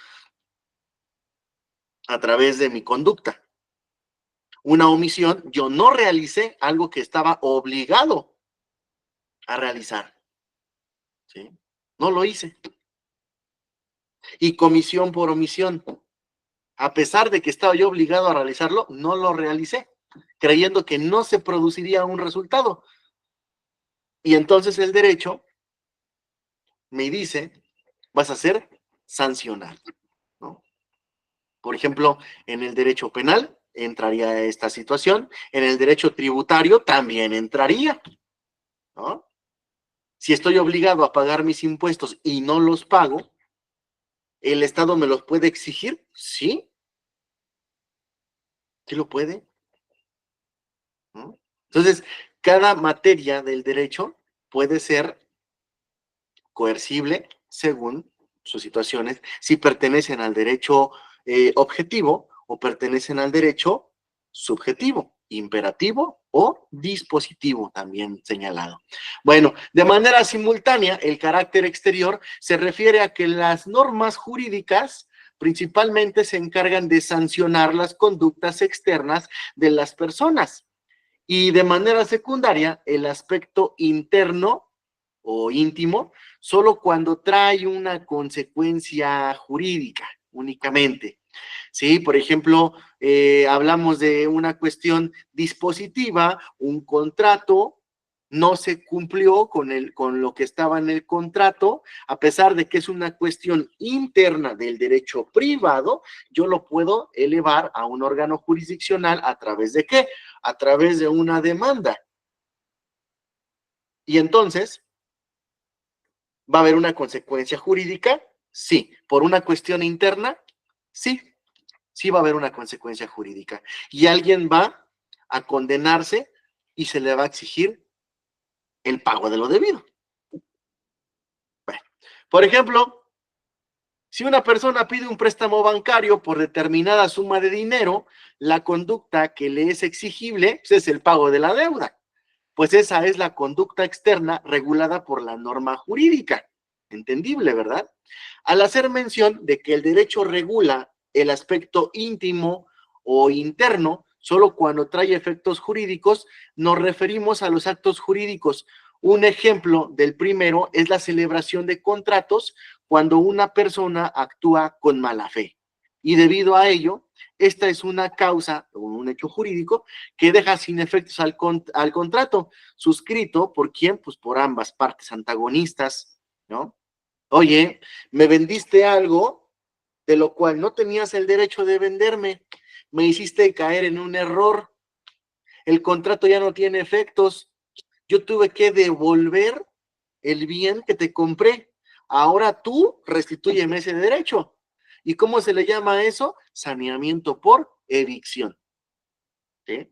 a través de mi conducta. Una omisión, yo no realicé algo que estaba obligado a realizar. ¿Sí? No lo hice. Y comisión por omisión. A pesar de que estaba yo obligado a realizarlo, no lo realicé, creyendo que no se produciría un resultado. Y entonces el derecho me dice, vas a ser sancionado, ¿no? Por ejemplo, en el derecho penal entraría esta situación, en el derecho tributario también entraría, ¿no? Si estoy obligado a pagar mis impuestos y no los pago, ¿el Estado me los puede exigir? Sí. ¿Sí lo puede? ¿No? Entonces, cada materia del derecho puede ser coercible según sus situaciones, si pertenecen al derecho objetivo o pertenecen al derecho subjetivo, imperativo o dispositivo, también señalado. Bueno, de manera simultánea, el carácter exterior se refiere a que las normas jurídicas principalmente se encargan de sancionar las conductas externas de las personas y de manera secundaria el aspecto interno o íntimo solo cuando trae una consecuencia jurídica únicamente. Sí, por ejemplo, hablamos de una cuestión dispositiva, un contrato no se cumplió con lo que estaba en el contrato, a pesar de que es una cuestión interna del derecho privado, yo lo puedo elevar a un órgano jurisdiccional ¿a través de qué? A través de una demanda. Y entonces, ¿va a haber una consecuencia jurídica? Sí. ¿Por una cuestión interna? Sí. Sí va a haber una consecuencia jurídica. Y alguien va a condenarse y se le va a exigir el pago de lo debido. Bueno, por ejemplo, si una persona pide un préstamo bancario por determinada suma de dinero, la conducta que le es exigible pues, es el pago de la deuda. Pues esa es la conducta externa regulada por la norma jurídica. Entendible, ¿verdad? Al hacer mención de que el derecho regula el aspecto íntimo o interno, solo cuando trae efectos jurídicos, nos referimos a los actos jurídicos. Un ejemplo del primero es la celebración de contratos cuando una persona actúa con mala fe. Y debido a ello, esta es una causa o un hecho jurídico que deja sin efectos al contrato, suscrito por quién, pues por ambas partes antagonistas, ¿no? Oye, me vendiste algo de lo cual no tenías el derecho de venderme, me hiciste caer en un error, el contrato ya no tiene efectos, yo tuve que devolver el bien que te compré, ahora tú restitúyeme ese derecho. ¿Y cómo se le llama a eso? Saneamiento por evicción. ¿Sí?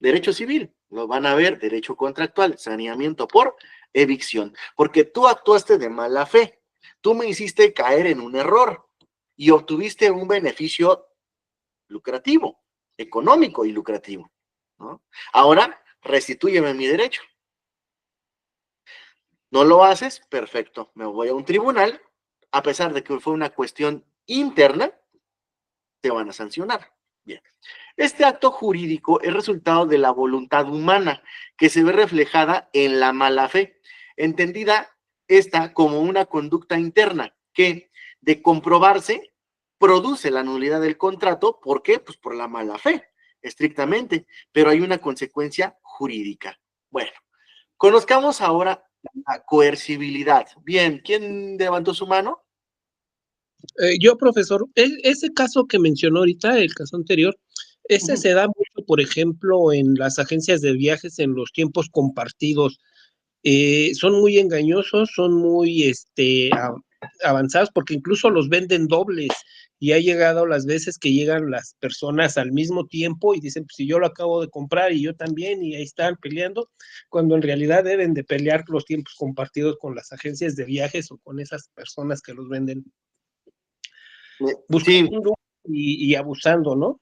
Derecho civil, lo van a ver, derecho contractual, saneamiento por evicción, porque tú actuaste de mala fe, tú me hiciste caer en un error y obtuviste un beneficio lucrativo, económico y lucrativo, ¿no? Ahora, restitúyeme mi derecho. ¿No lo haces? Perfecto, me voy a un tribunal, a pesar de que fue una cuestión interna, te van a sancionar. Bien. Este acto jurídico es resultado de la voluntad humana que se ve reflejada en la mala fe, entendida esta como una conducta interna que, de comprobarse, produce la nulidad del contrato. ¿Por qué? Pues por la mala fe, estrictamente, pero hay una consecuencia jurídica. Bueno, conozcamos ahora la coercibilidad. Bien, ¿quién levantó su mano? Yo, profesor, ese caso que mencionó ahorita, el caso anterior, ese se da mucho, por ejemplo, en las agencias de viajes en los tiempos compartidos. Son muy engañosos, son muy avanzados, porque incluso los venden dobles, y ha llegado las veces que llegan las personas al mismo tiempo y dicen, pues si yo lo acabo de comprar y yo también, y ahí están peleando, cuando en realidad deben de pelear los tiempos compartidos con las agencias de viajes o con esas personas que los venden, Sí, buscando y abusando, ¿no?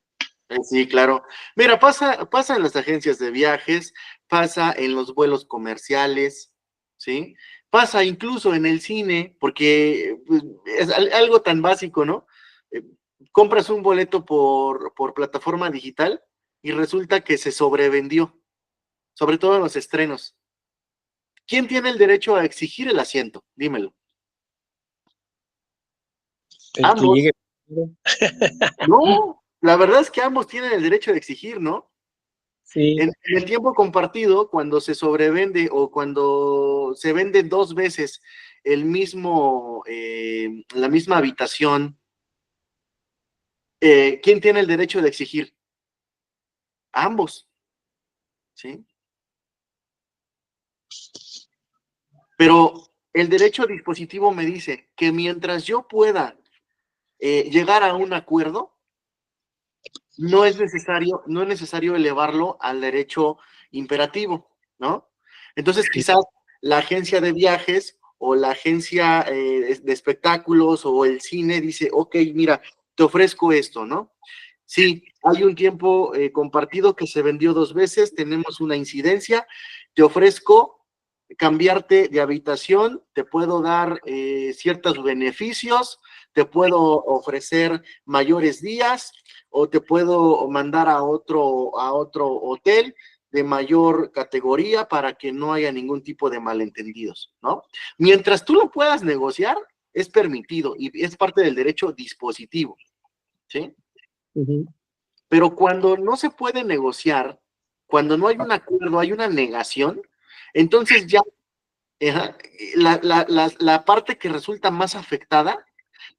sí, claro. Mira, pasa en las agencias de viajes, pasa en los vuelos comerciales, ¿sí? Pasa incluso en el cine, porque pues, es algo tan básico, ¿no? Eh, Compras un boleto por plataforma digital y resulta que se sobrevendió, sobre todo en los estrenos. ¿Quién tiene el derecho a exigir el asiento? Dímelo. El que Ambos. llegue. No, la verdad es que ambos tienen el derecho de exigir, ¿no? Sí. En el tiempo compartido, cuando se sobrevende o cuando se vende 2 veces el mismo, la misma habitación, ¿quién tiene el derecho de exigir? Ambos, ¿sí? Pero el derecho dispositivo me dice que mientras yo pueda llegar a un acuerdo, no es necesario elevarlo al derecho imperativo, ¿no? Entonces, quizás la agencia de viajes o la agencia de espectáculos o el cine dice, ok, mira, te ofrezco esto, ¿no? Sí, hay un tiempo compartido que se vendió 2 veces, tenemos una incidencia, te ofrezco cambiarte de habitación, te puedo dar ciertos beneficios, te puedo ofrecer mayores días o te puedo mandar a otro hotel de mayor categoría para que no haya ningún tipo de malentendidos, ¿no? Mientras tú lo puedas negociar, es permitido y es parte del derecho dispositivo, ¿sí? Uh-huh. Pero cuando no se puede negociar, cuando no hay un acuerdo, hay una negación, entonces ya la parte que resulta más afectada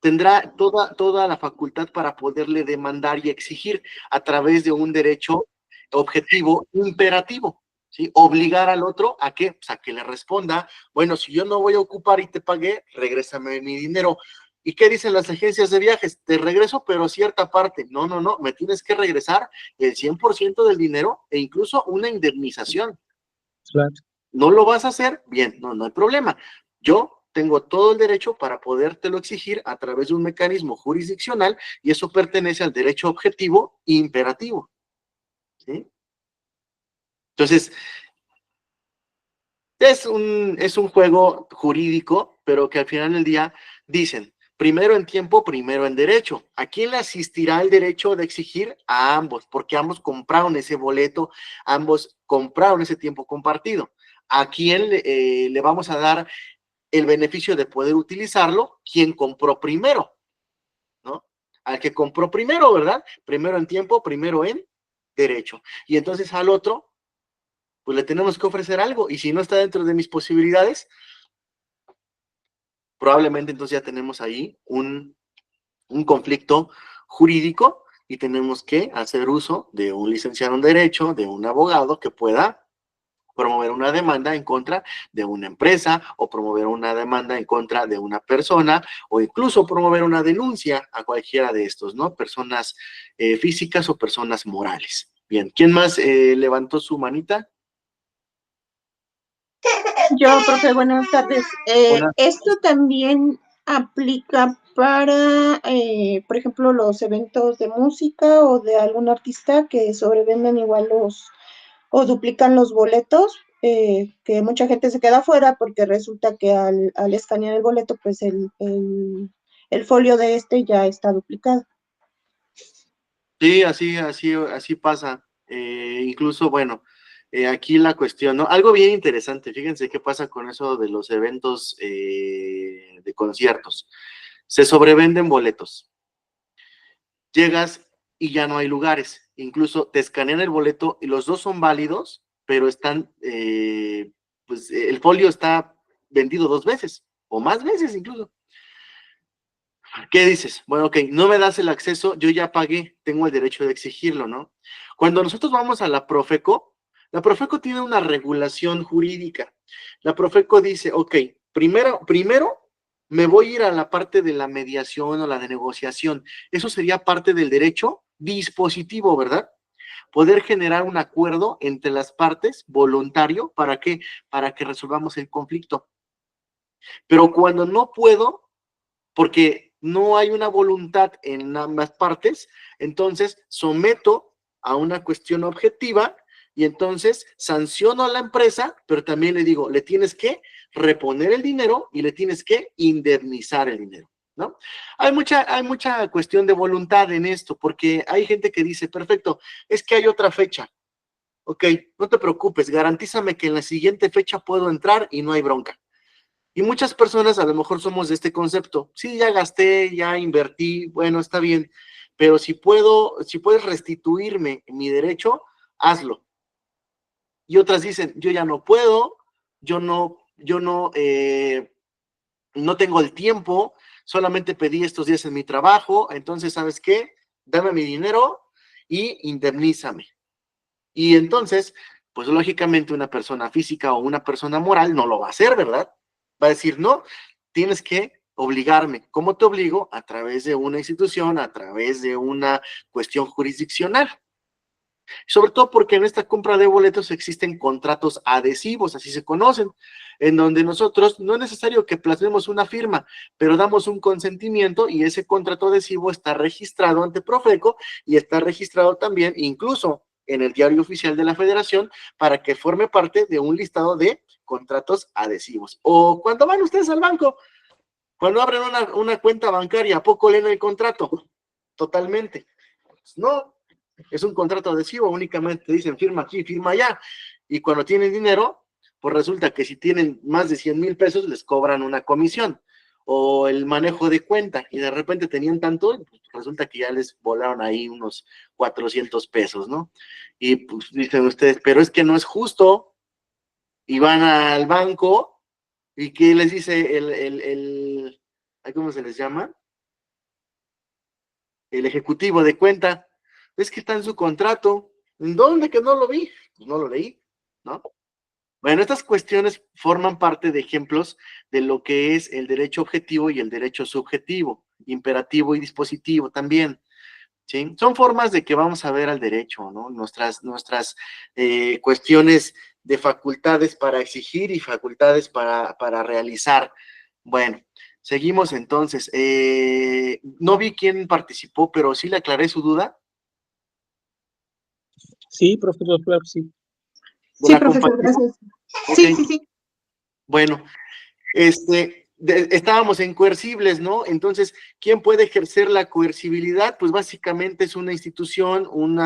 tendrá toda la facultad para poderle demandar y exigir a través de un derecho objetivo imperativo, ¿sí? Obligar al otro a que, pues, a que le responda, bueno, si yo no voy a ocupar y te pagué, regrésame mi dinero. ¿Y qué dicen las agencias de viajes? Te regreso, pero cierta parte. No, me tienes que regresar el 100% del dinero e incluso una indemnización. Claro. ¿No lo vas a hacer? Bien, no hay problema. Yo tengo todo el derecho para podértelo exigir a través de un mecanismo jurisdiccional y eso pertenece al derecho objetivo imperativo, ¿sí? Entonces, es un juego jurídico, pero que al final del día dicen, primero en tiempo, primero en derecho. ¿A quién le asistirá el derecho de exigir? A ambos, porque ambos compraron ese boleto, ambos compraron ese tiempo compartido. ¿A quién le vamos a dar el beneficio de poder utilizarlo? Quien compró primero, ¿no? Al que compró primero, ¿verdad? Primero en tiempo, primero en derecho. Y entonces al otro, pues le tenemos que ofrecer algo. Y si no está dentro de mis posibilidades, probablemente entonces ya tenemos ahí un conflicto jurídico y tenemos que hacer uso de un licenciado en derecho, de un abogado que pueda promover una demanda en contra de una empresa o promover una demanda en contra de una persona o incluso promover una denuncia a cualquiera de estos, ¿no? Personas físicas o personas morales. Bien, ¿quién más levantó su manita? Yo, profe, buenas tardes. Esto también aplica para, por ejemplo, los eventos de música o de algún artista que sobrevenden igual o duplican los boletos, que mucha gente se queda fuera porque resulta que al escanear el boleto, pues el folio de este ya está duplicado. Sí, así pasa. Incluso, bueno, aquí la cuestión, ¿no? Algo bien interesante, fíjense qué pasa con eso de los eventos de conciertos. Se sobrevenden boletos. Llegas y ya no hay lugares. Incluso te escanean el boleto y los dos son válidos, pero están, pues el folio está vendido 2 veces o más veces incluso. ¿Qué dices? Bueno, ok, no me das el acceso, yo ya pagué, tengo el derecho de exigirlo, ¿no? Cuando nosotros vamos a la Profeco tiene una regulación jurídica. La Profeco dice, ok, primero me voy a ir a la parte de la mediación o la de negociación. Eso sería parte del derecho dispositivo, ¿verdad? Poder generar un acuerdo entre las partes voluntario, ¿para qué? Para que resolvamos el conflicto. Pero cuando no puedo, porque no hay una voluntad en ambas partes, entonces someto a una cuestión objetiva y entonces sanciono a la empresa, pero también le digo, le tienes que reponer el dinero y le tienes que indemnizar el dinero, ¿no? Hay mucha cuestión de voluntad en esto, porque hay gente que dice, perfecto, es que hay otra fecha. Ok, no te preocupes, garantízame que en la siguiente fecha puedo entrar y no hay bronca. Y muchas personas a lo mejor somos de este concepto. Sí, ya gasté, ya invertí, bueno, está bien, pero si puedes restituirme mi derecho, hazlo. Y otras dicen, yo ya no puedo, no tengo el tiempo, solamente pedí estos días en mi trabajo, entonces, ¿sabes qué? Dame mi dinero y indemnízame. Y entonces, pues lógicamente una persona física o una persona moral no lo va a hacer, ¿verdad? Va a decir, no, tienes que obligarme. ¿Cómo te obligo? A través de una institución, a través de una cuestión jurisdiccional. Sobre todo porque en esta compra de boletos existen contratos adhesivos, así se conocen, en donde nosotros no es necesario que plasmemos una firma, pero damos un consentimiento y ese contrato adhesivo está registrado ante Profeco y está registrado también incluso en el Diario Oficial de la Federación para que forme parte de un listado de contratos adhesivos. O cuando van ustedes al banco, cuando abren una cuenta bancaria, ¿a poco leen el contrato? Totalmente. Pues no. Es un contrato adhesivo, únicamente dicen firma aquí, firma allá, y cuando tienen dinero, pues resulta que si tienen más de 100,000 pesos, les cobran una comisión, o el manejo de cuenta, y de repente tenían tanto, pues resulta que ya les volaron ahí unos 400 pesos, ¿no? Y pues dicen ustedes, pero es que no es justo, y van al banco, y ¿qué les dice ¿cómo se les llama? El ejecutivo de cuenta? Es que está en su contrato. ¿En dónde que no lo vi? Pues no lo leí, ¿no? Bueno, estas cuestiones forman parte de ejemplos de lo que es el derecho objetivo y el derecho subjetivo, imperativo y dispositivo también, ¿sí? Son formas de que vamos a ver al derecho, ¿no? Nuestras cuestiones de facultades para exigir y facultades para realizar. Bueno, seguimos entonces. No vi quién participó, pero sí le aclaré su duda. Sí, profesor, claro, sí. Sí, profesor, gracias. Okay. Sí. Bueno, estábamos en coercibles, ¿no? Entonces, ¿quién puede ejercer la coercibilidad? Pues básicamente es una institución, un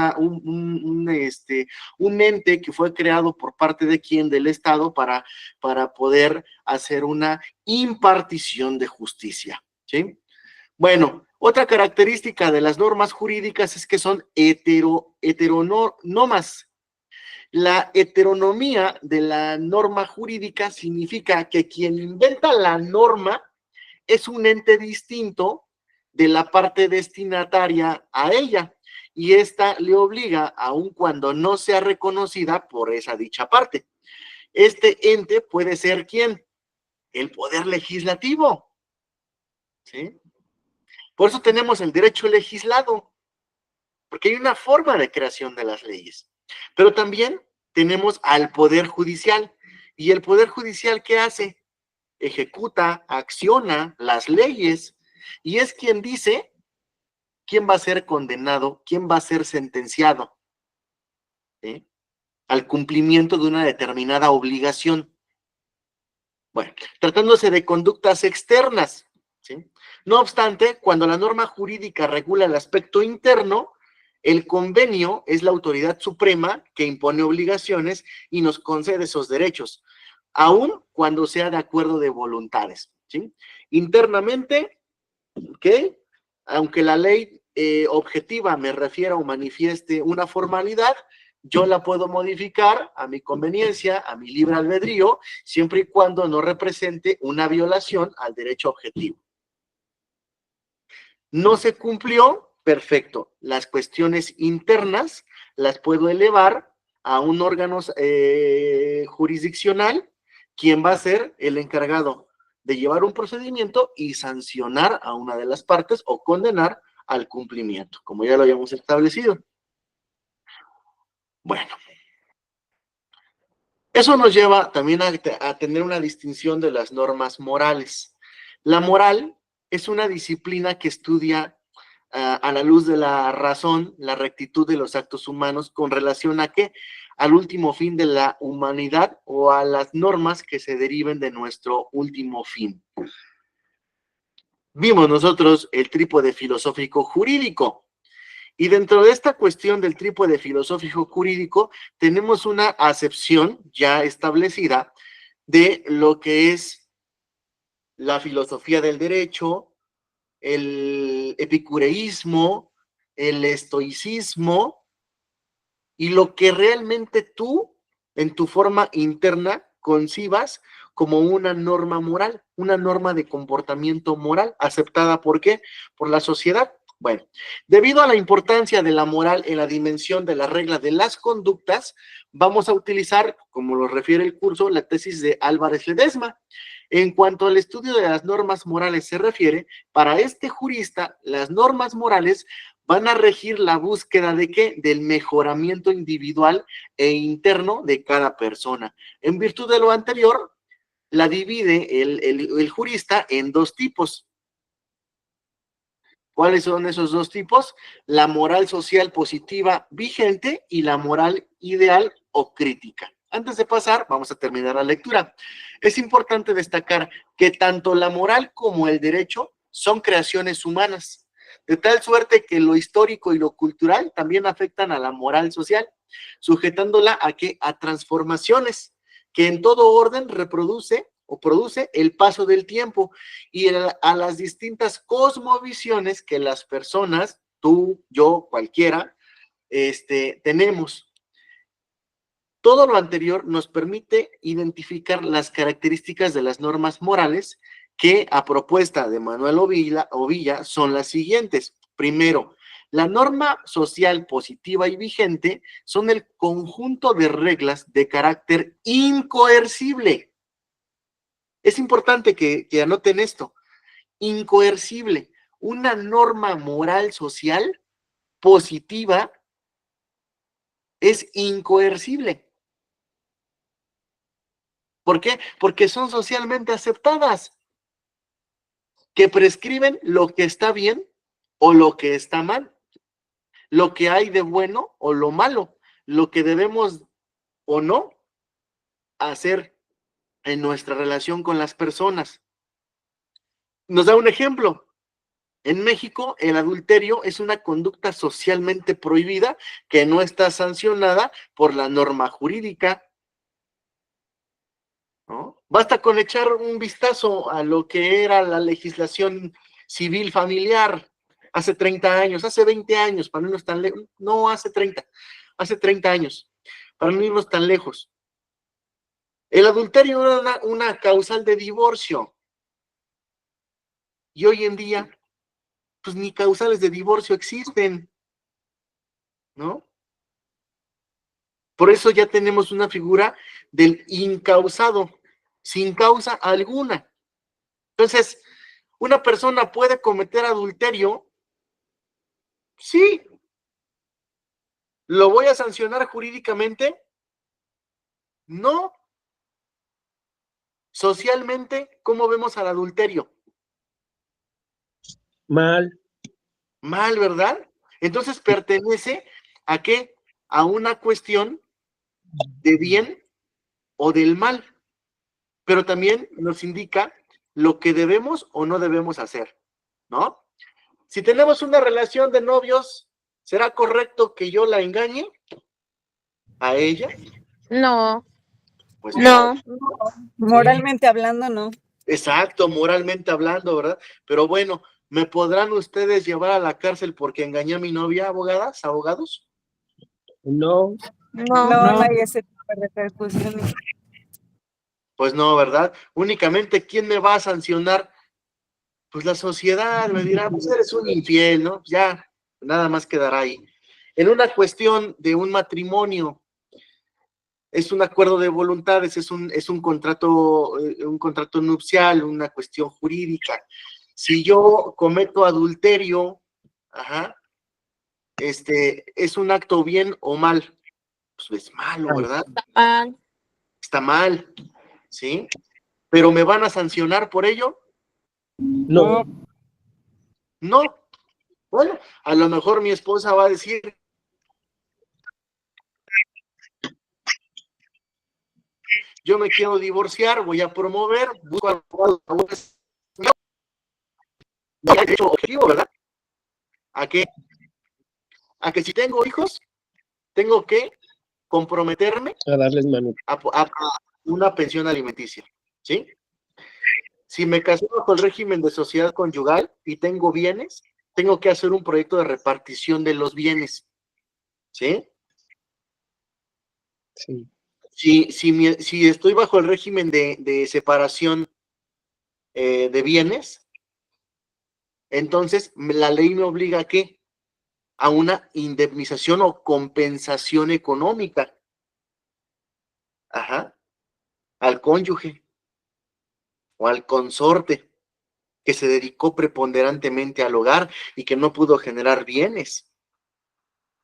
ente que fue creado por parte de quién, del Estado, para poder hacer una impartición de justicia, ¿sí? Bueno, otra característica de las normas jurídicas es que son heteronómas. La heteronomía de la norma jurídica significa que quien inventa la norma es un ente distinto de la parte destinataria a ella, y esta le obliga, aun cuando no sea reconocida por esa dicha parte. Este ente puede ser ¿quién? El poder legislativo, ¿sí? Por eso tenemos el derecho legislado, porque hay una forma de creación de las leyes. Pero también tenemos al Poder Judicial. ¿Y el Poder Judicial qué hace? Ejecuta, acciona las leyes y es quien dice quién va a ser condenado, quién va a ser sentenciado, ¿sí? Al cumplimiento de una determinada obligación. Bueno, tratándose de conductas externas, ¿sí? No obstante, cuando la norma jurídica regula el aspecto interno, el convenio es la autoridad suprema que impone obligaciones y nos concede esos derechos, aun cuando sea de acuerdo de voluntades, ¿sí? Internamente, ¿ok? Aunque la ley objetiva me refiera o manifieste una formalidad, yo la puedo modificar a mi conveniencia, a mi libre albedrío, siempre y cuando no represente una violación al derecho objetivo. No se cumplió, perfecto. Las cuestiones internas las puedo elevar a un órgano jurisdiccional, quien va a ser el encargado de llevar un procedimiento y sancionar a una de las partes o condenar al cumplimiento, como ya lo habíamos establecido. Bueno, eso nos lleva también a tener una distinción de las normas morales. La moral es una disciplina que estudia a la luz de la razón, la rectitud de los actos humanos con relación a qué, al último fin de la humanidad o a las normas que se deriven de nuestro último fin. Vimos nosotros el trípode filosófico jurídico. Y dentro de esta cuestión del trípode filosófico jurídico, tenemos una acepción ya establecida de lo que es la filosofía del derecho, el epicureísmo, el estoicismo, y lo que realmente tú, en tu forma interna, concibas como una norma moral, una norma de comportamiento moral, aceptada ¿por qué? Por la sociedad. Bueno, debido a la importancia de la moral en la dimensión de la regla de las conductas, vamos a utilizar, como lo refiere el curso, la tesis de Álvarez Ledesma. En cuanto al estudio de las normas morales se refiere, para este jurista, las normas morales van a regir la búsqueda de ¿qué? Del mejoramiento individual e interno de cada persona. En virtud de lo anterior, la divide el jurista en dos tipos. ¿Cuáles son esos dos tipos? La moral social positiva vigente y la moral ideal o crítica. Antes de pasar, vamos a terminar la lectura. Es importante destacar que tanto la moral como el derecho son creaciones humanas, de tal suerte que lo histórico y lo cultural también afectan a la moral social, sujetándola a ¿qué? A transformaciones que en todo orden reproduce o produce el paso del tiempo y a las distintas cosmovisiones que las personas, tú, yo, cualquiera, tenemos. Todo lo anterior nos permite identificar las características de las normas morales que, a propuesta de Manuel Ovilla, son las siguientes. Primero, la norma social positiva y vigente son el conjunto de reglas de carácter incoercible. Es importante que anoten esto. Incoercible. Una norma moral social positiva es incoercible. ¿Por qué? Porque son socialmente aceptadas, que prescriben lo que está bien o lo que está mal, lo que hay de bueno o lo malo, lo que debemos o no hacer en nuestra relación con las personas. Nos da un ejemplo. En México, el adulterio es una conducta socialmente prohibida que no está sancionada por la norma jurídica, ¿no? Basta con echar un vistazo a lo que era la legislación civil familiar hace 30 años, hace 20 años, para no irnos tan lejos, no hace 30, hace 30 años, para no irnos tan lejos. El adulterio era una causal de divorcio. Y hoy en día, pues ni causales de divorcio existen, ¿no? Por eso ya tenemos una figura del incausado, sin causa alguna. Entonces, ¿una persona puede cometer adulterio? Sí. ¿Lo voy a sancionar jurídicamente? No. Socialmente, ¿cómo vemos al adulterio? Mal. Mal, ¿verdad? Entonces pertenece ¿a qué? A una cuestión de bien o del mal, pero también nos indica lo que debemos o no debemos hacer, ¿no? Si tenemos una relación de novios, ¿será correcto que yo la engañe a ella? No. Pues No. Moralmente hablando, no. exacto, moralmente hablando, ¿verdad? Pero bueno, ¿me podrán ustedes llevar a la cárcel porque engañé a mi novia, abogadas, abogados? No. No, no hay ese tipo de repercusiones. Pues no, ¿verdad? Únicamente, ¿quién me va a sancionar? Pues la sociedad me dirá, pues eres un infiel, ¿no? Ya, nada más quedará ahí. En una cuestión de un matrimonio, Es un acuerdo de voluntades, es un contrato nupcial, una cuestión jurídica. Si yo cometo adulterio, ajá, ¿es un acto bien o mal? Pues es malo, ¿verdad? Está mal, ¿sí? ¿Pero me van a sancionar por ello? No, No. Bueno, a lo mejor mi esposa va a decir, yo me quiero divorciar, voy a promover, busco abogados, no hay derecho objetivo, ¿verdad? ¿A qué? A que si tengo hijos, tengo que comprometerme a darles mano. a una pensión alimenticia, ¿sí? Si me casé bajo el régimen de sociedad conyugal y tengo bienes, tengo que hacer un proyecto de repartición de los bienes, ¿sí? Sí. Si estoy bajo el régimen de separación de bienes, entonces la ley me obliga ¿a qué? A una indemnización o compensación económica, ajá, al cónyuge o al consorte que se dedicó preponderantemente al hogar y que no pudo generar bienes,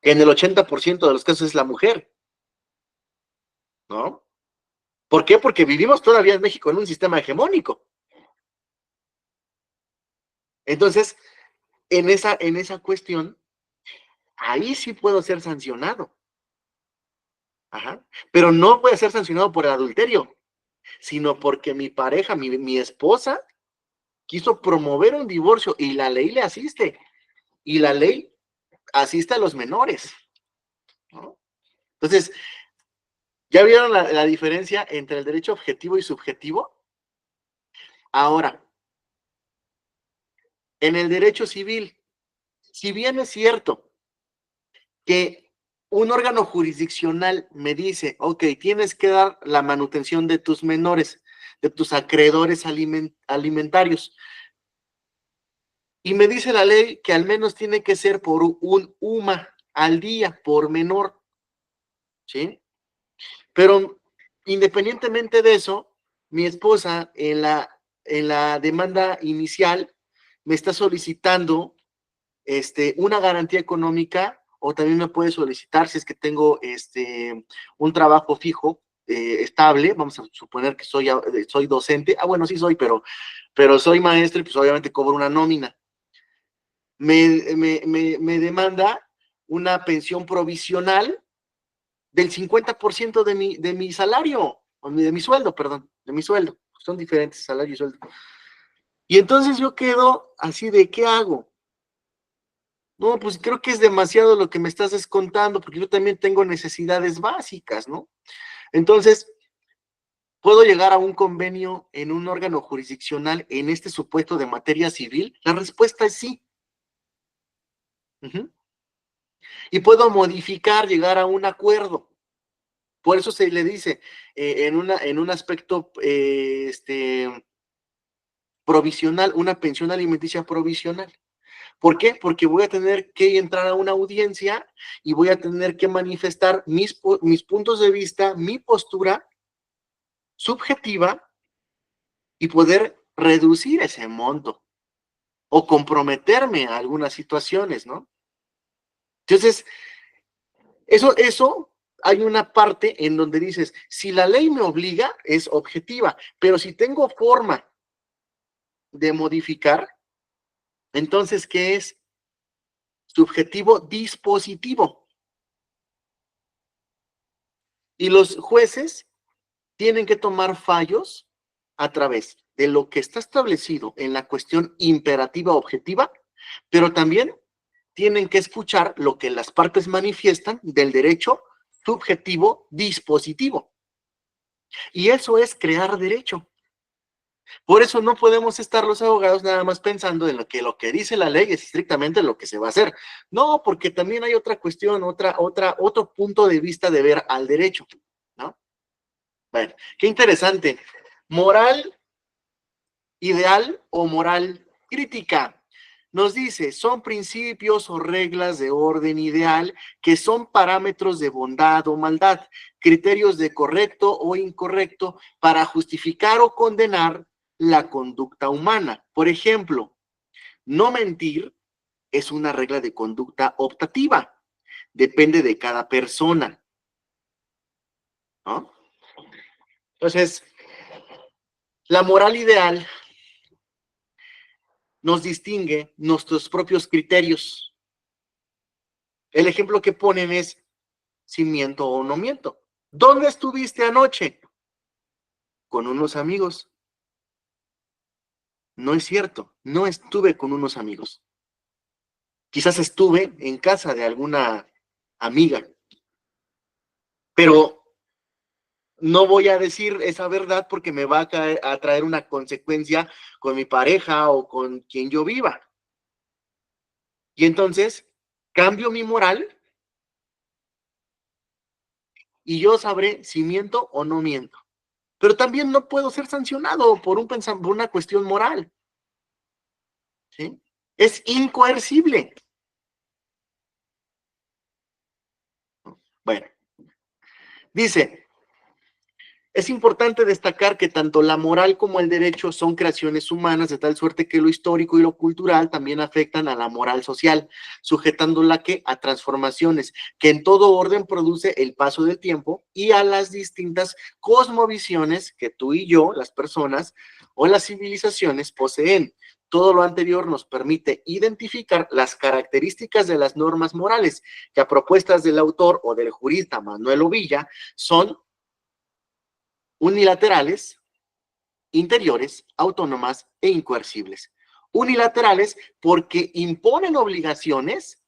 que en el 80% de los casos es la mujer, ¿no? ¿Por qué? Porque vivimos todavía en México en un sistema hegemónico. Entonces, en esa cuestión, ahí sí puedo ser sancionado. Ajá. Pero no voy a ser sancionado por el adulterio, sino porque mi pareja, mi esposa, quiso promover un divorcio y la ley le asiste. Y la ley asiste a los menores, ¿no? Entonces, ¿ya vieron la diferencia entre el derecho objetivo y subjetivo? Ahora, en el derecho civil, si bien es cierto que un órgano jurisdiccional me dice, ok, tienes que dar la manutención de tus menores, de tus acreedores alimentarios, y me dice la ley que al menos tiene que ser por un UMA al día, por menor, ¿sí? Pero independientemente de eso, mi esposa en la demanda inicial me está solicitando una garantía económica, o también me puede solicitar si es que tengo un trabajo fijo, estable. Vamos a suponer que soy docente. Bueno, sí soy, pero soy maestro y pues obviamente cobro una nómina. Me demanda una pensión provisional del 50% de mi salario, o de mi sueldo, perdón, de mi sueldo. Son diferentes, salario y sueldo. Y entonces yo quedo así de, ¿qué hago? No, pues creo que es demasiado lo que me estás descontando, porque yo también tengo necesidades básicas, ¿no? Entonces, ¿puedo llegar a un convenio en un órgano jurisdiccional en este supuesto de materia civil? La respuesta es sí. Uh-huh. Y puedo modificar, llegar a un acuerdo. Por eso se le dice en un aspecto provisional, una pensión alimenticia provisional. ¿Por qué? Porque voy a tener que entrar a una audiencia y voy a tener que manifestar mis puntos de vista, mi postura subjetiva y poder reducir ese monto o comprometerme a algunas situaciones, ¿no? Entonces, eso hay una parte en donde dices, si la ley me obliga, es objetiva, pero si tengo forma de modificar, entonces, ¿qué es? Subjetivo dispositivo. Y los jueces tienen que tomar fallos a través de lo que está establecido en la cuestión imperativa objetiva, pero también tienen que escuchar lo que las partes manifiestan del derecho subjetivo dispositivo. Y eso es crear derecho. Por eso no podemos estar los abogados nada más pensando en lo que dice la ley es estrictamente lo que se va a hacer. No, porque también hay otra cuestión, otro punto de vista de ver al derecho, ¿no? Bueno, qué interesante. Moral ideal o moral crítica. nos dice, son principios o reglas de orden ideal que son parámetros de bondad o maldad, criterios de correcto o incorrecto para justificar o condenar la conducta humana. Por ejemplo, no mentir es una regla de conducta optativa, depende de cada persona, ¿no? Entonces, la moral ideal nos distingue nuestros propios criterios. El ejemplo que ponen es si miento o no miento. ¿Dónde estuviste anoche? Con unos amigos. No es cierto, no estuve con unos amigos. Quizás estuve en casa de alguna amiga, pero no voy a decir esa verdad porque me va a traer una consecuencia con mi pareja o con quien yo viva. Y entonces, cambio mi moral y yo sabré si miento o no miento. Pero también no puedo ser sancionado por por una cuestión moral, ¿sí? Es incoercible. Bueno, dice, es importante destacar que tanto la moral como el derecho son creaciones humanas, de tal suerte que lo histórico y lo cultural también afectan a la moral social, sujetándola a transformaciones que en todo orden produce el paso del tiempo y a las distintas cosmovisiones que tú y yo, las personas o las civilizaciones poseen. Todo lo anterior nos permite identificar las características de las normas morales, que a propuestas del autor o del jurista Manuel Ovilla son unilaterales, interiores, autónomas e incoercibles. Unilaterales porque imponen obligaciones,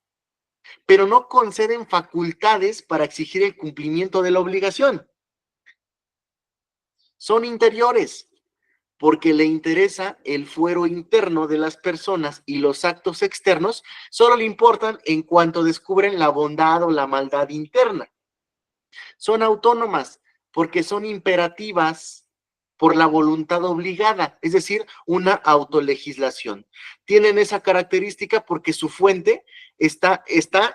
pero no conceden facultades para exigir el cumplimiento de la obligación. Son interiores porque le interesa el fuero interno de las personas y los actos externos solo le importan en cuanto descubren la bondad o la maldad interna. Son autónomas porque son imperativas por la voluntad obligada, es decir, una autolegislación. Tienen esa característica porque su fuente está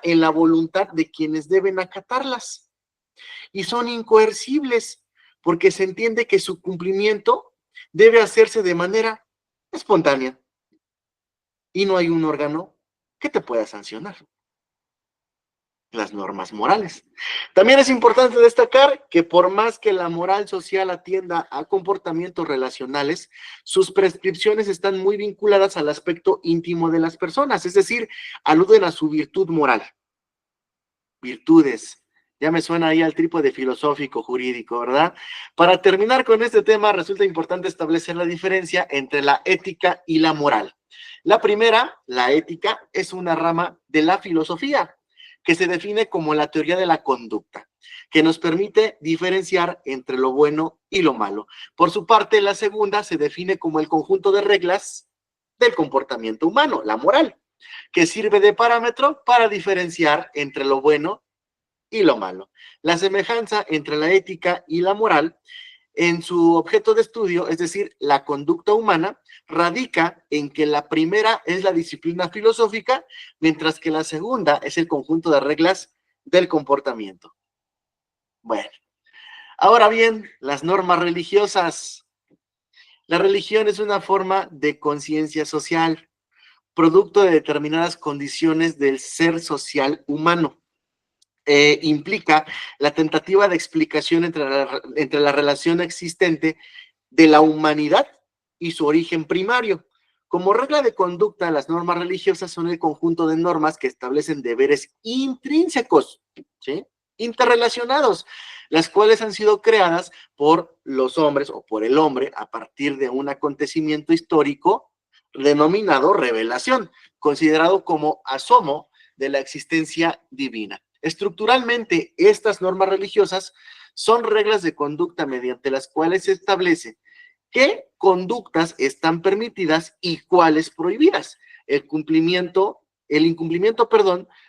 en la voluntad de quienes deben acatarlas. Y son incoercibles porque se entiende que su cumplimiento debe hacerse de manera espontánea y no hay un órgano que te pueda sancionar. Las normas morales. También es importante destacar que por más que la moral social atienda a comportamientos relacionales, sus prescripciones están muy vinculadas al aspecto íntimo de las personas, es decir, aluden a su virtud moral. Virtudes. Ya me suena ahí al trípode filosófico jurídico, ¿verdad? Para terminar con este tema, resulta importante establecer la diferencia entre la ética y la moral. La primera, la ética, es una rama de la filosofía, que se define como la teoría de la conducta, que nos permite diferenciar entre lo bueno y lo malo. Por su parte, la segunda se define como el conjunto de reglas del comportamiento humano, la moral, que sirve de parámetro para diferenciar entre lo bueno y lo malo. La semejanza entre la ética y la moral en su objeto de estudio, es decir, la conducta humana, radica en que la primera es la disciplina filosófica, mientras que la segunda es el conjunto de reglas del comportamiento. Bueno, ahora bien, las normas religiosas. La religión es una forma de conciencia social, producto de determinadas condiciones del ser social humano. Implica la tentativa de explicación entre la relación existente de la humanidad y su origen primario. Como regla de conducta, las normas religiosas son el conjunto de normas que establecen deberes intrínsecos, ¿sí?, interrelacionados, las cuales han sido creadas por los hombres o por el hombre a partir de un acontecimiento histórico denominado revelación, considerado como asomo de la existencia divina. Estructuralmente, estas normas religiosas son reglas de conducta mediante las cuales se establece qué conductas están permitidas y cuáles prohibidas. El incumplimiento,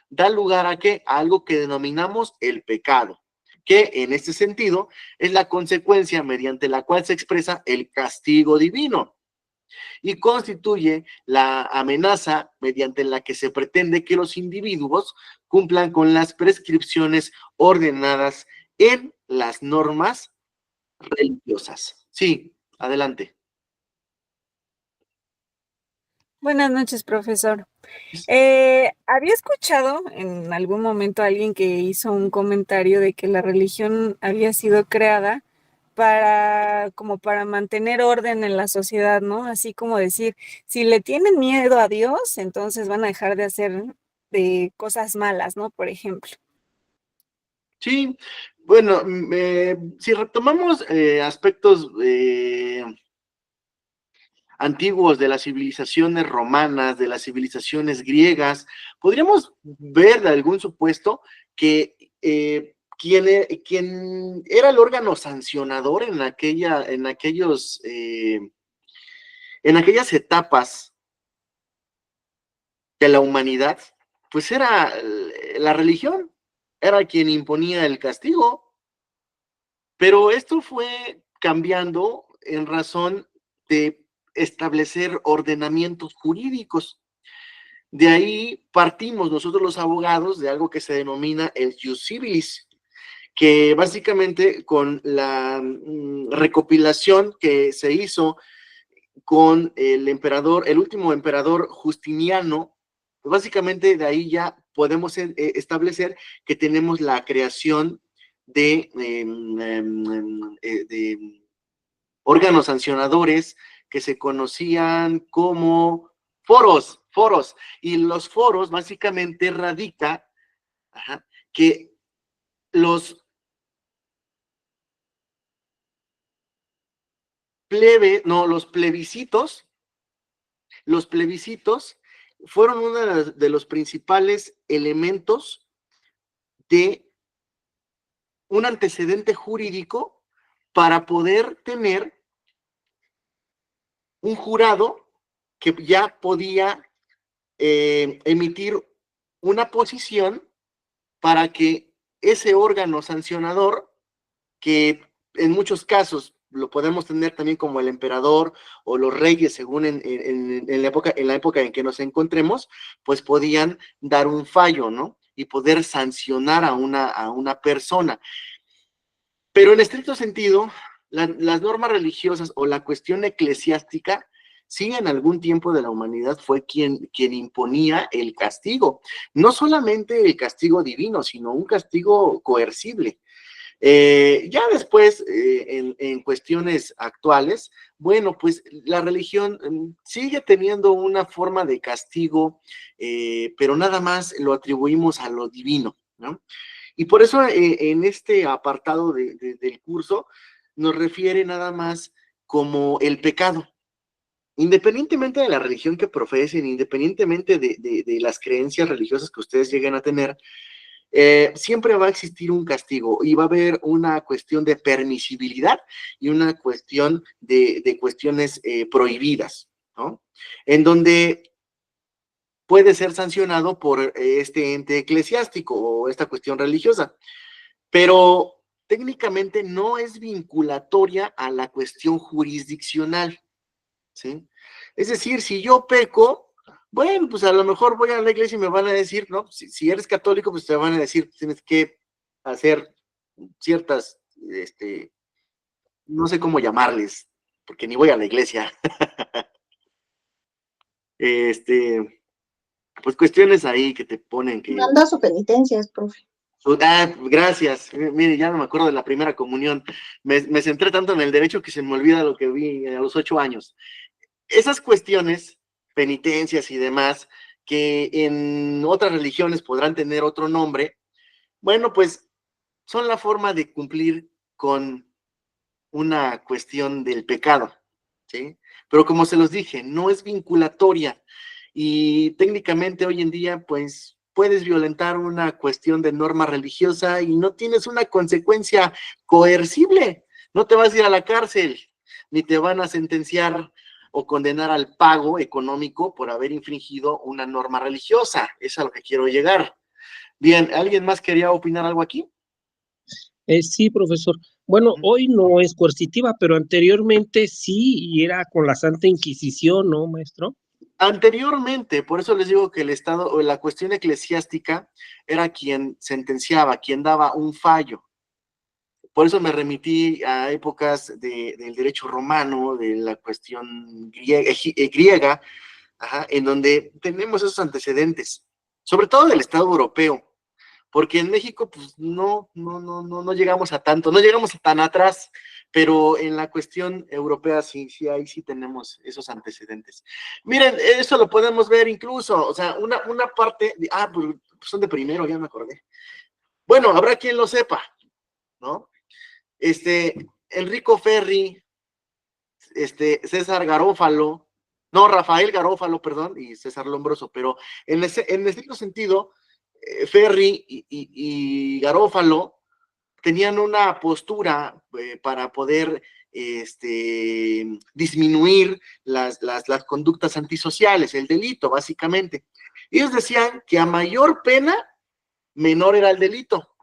da lugar a ¿qué? A algo que denominamos el pecado, que en este sentido es la consecuencia mediante la cual se expresa el castigo divino. y constituye la amenaza mediante la que se pretende que los individuos cumplan con las prescripciones ordenadas en las normas religiosas. Sí, adelante. Buenas noches, profesor. Había escuchado en algún momento a alguien que hizo un comentario de que la religión había sido creada como para mantener orden en la sociedad, ¿no? Así como decir, si le tienen miedo a Dios, entonces van a dejar de hacer cosas malas, ¿no? Por ejemplo. Sí, bueno, si retomamos aspectos antiguos de las civilizaciones romanas, de las civilizaciones griegas, podríamos ver de algún supuesto que quien era el órgano sancionador en aquellas etapas de la humanidad, pues era la religión, era quien imponía el castigo, pero esto fue cambiando en razón de establecer ordenamientos jurídicos. De ahí partimos nosotros los abogados de algo que se denomina el jus civilis, que básicamente con la recopilación que se hizo con el emperador, el último emperador Justiniano, pues básicamente de ahí ya podemos establecer que tenemos la creación de órganos sancionadores que se conocían como foros, y los foros básicamente radica que los plebiscitos fueron uno de los principales elementos de un antecedente jurídico para poder tener un jurado que ya podía emitir una posición para que ese órgano sancionador, que en muchos casos lo podemos tener también como el emperador o los reyes, según en la época en que nos encontremos, pues podían dar un fallo, ¿no? Y poder sancionar a una persona. Pero en estricto sentido, las normas religiosas o la cuestión eclesiástica, sí, en algún tiempo de la humanidad fue quien imponía el castigo. No solamente el castigo divino, sino un castigo coercible. Ya después, en cuestiones actuales, bueno, pues la religión sigue teniendo una forma de castigo, pero nada más lo atribuimos a lo divino, ¿no? Y por eso en este apartado del curso nos refiere nada más como el pecado. Independientemente de la religión que profesen, independientemente de las creencias religiosas que ustedes lleguen a tener, siempre va a existir un castigo y va a haber una cuestión de permisibilidad y una cuestión de cuestiones prohibidas, ¿no? En donde puede ser sancionado por este ente eclesiástico o esta cuestión religiosa, pero técnicamente no es vinculatoria a la cuestión jurisdiccional, ¿sí? Es decir, si yo peco, bueno, pues a lo mejor voy a la iglesia y me van a decir, ¿no? Si eres católico, pues te van a decir, tienes que hacer ciertas, no sé cómo llamarles, porque ni voy a la iglesia. Pues cuestiones ahí que te ponen que... Manda su penitencias, profe. Gracias. Mire, ya no me acuerdo de la primera comunión. Me centré tanto en el derecho que se me olvida lo que vi a los 8 años. Esas cuestiones, penitencias y demás, que en otras religiones podrán tener otro nombre, bueno, pues son la forma de cumplir con una cuestión del pecado, ¿sí? Pero como se los dije, no es vinculatoria y técnicamente hoy en día, pues, puedes violentar una cuestión de norma religiosa y no tienes una consecuencia coercible. No te vas a ir a la cárcel, ni te van a sentenciar o condenar al pago económico por haber infringido una norma religiosa. Es a lo que quiero llegar. Bien, ¿alguien más quería opinar algo aquí? Sí, profesor. Bueno, hoy no es coercitiva, pero anteriormente sí, y era con la Santa Inquisición, ¿no, maestro? Anteriormente, por eso les digo que el Estado o la cuestión eclesiástica era quien sentenciaba, quien daba un fallo. Por eso me remití a épocas del derecho romano, de la cuestión griega, ajá, en donde tenemos esos antecedentes, sobre todo del Estado europeo, porque en México, pues no llegamos a tanto, no llegamos tan atrás, pero en la cuestión europea sí, ahí sí tenemos esos antecedentes. Miren, eso lo podemos ver incluso, o sea, una parte, pues son de primero, ya me acordé. Bueno, habrá quien lo sepa, ¿no? Enrico Ferri, César Garófalo, no, Rafael Garófalo, perdón, y César Lombroso, pero en estricto sentido, Ferri y Garófalo tenían una postura para poder disminuir las conductas antisociales, el delito, básicamente. Ellos decían que a mayor pena, menor era el delito,